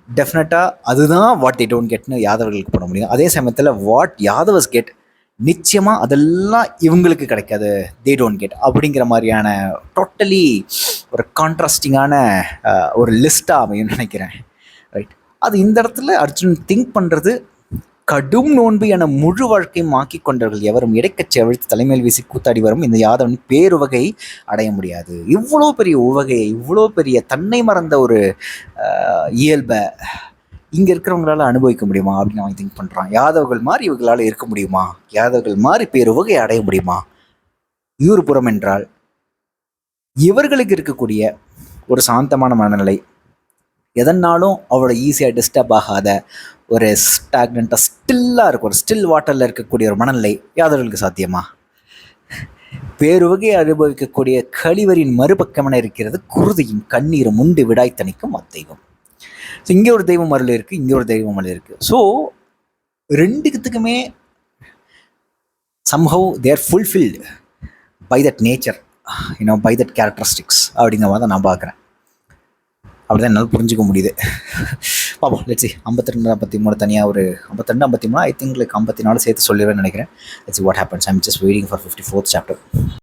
டெஃபினட்டாக அதுதான் வாட் தே டோன்ட் கெட்னு யாதவர்களுக்கு போட முடியும். அதே சமயத்தில் வாட் யாதவஸ் கெட் நிச்சயமாக அதெல்லாம் இவங்களுக்கு கிடைக்காது, தே டோன்ட் கெட் அப்படிங்கிற மாதிரியான டோட்டலி ஒரு கான்ட்ராஸ்டிங்கான ஒரு லிஸ்ட்டாக அமையும்னு நினைக்கிறேன். ரைட், அது இந்த இடத்துல அர்ஜுன் திங்க் பண்ணுறது, கடும் நோன்பு என முழு வாழ்க்கையும் ஆக்கி கொண்டவர்கள் எவரும் இடைக்கச்சி அவிழ்த்து தலைமையில் வீசி கூத்தாடி வரும் இந்த யாதவன் பேருவகை அடைய முடியாது. இவ்வளோ பெரிய உவகையை, இவ்வளோ பெரிய தன்னை மறந்த ஒரு இயல்பை இங்கே இருக்கிறவங்களால அனுபவிக்க முடியுமா அப்படின்னு அவன் திங்க் பண்ணுறான். யாதவர்கள் மாதிரி இவர்களால் இருக்க முடியுமா? யாதவர்கள் மாதிரி பேருவகை அடைய முடியுமா? இது ஒரு புறம் என்றால் இவர்களுக்கு இருக்கக்கூடிய ஒரு சாந்தமான மனநிலை, எதனாலும் அவரோட ஈஸியாக டிஸ்டர்ப் ஆகாத ஒரு ஸ்டாக்னண்ட்டாக ஸ்டில்லாக இருக்கும், ஒரு ஸ்டில் வாட்டரில் இருக்கக்கூடிய ஒரு மனநிலை யாதவர்களுக்கு சாத்தியமா? பேருவகை அனுபவிக்கக்கூடிய கழிவரின் மறுபக்கமென இருக்கிறது குருதியும் கண்ணீரும் உண்டு விடாய் தணிக்கும் அத்தெய்வம். ஸோ இங்கே ஒரு தெய்வம் அருள் இருக்குது, இங்கே ஒரு தெய்வம் அருள் இருக்குது. ஸோ ரெண்டுத்துக்குமே somehow they are fulfilled by that nature, by that characteristics அப்படிங்கிற மாதிரி தான் நான் பார்க்குறேன். அப்படிதான் என்னால் புரிஞ்சுக்க முடியுது. பார்ப்போம், லெட்ஸ் சி. 52 53 தனியாக ஒரு 52 53 ஐ திங்க் லைக் 54 சேர்த்து சொல்லிடுவேன்னு நினைக்கிறேன். Let's see what happens. I am just waiting for 54th chapter.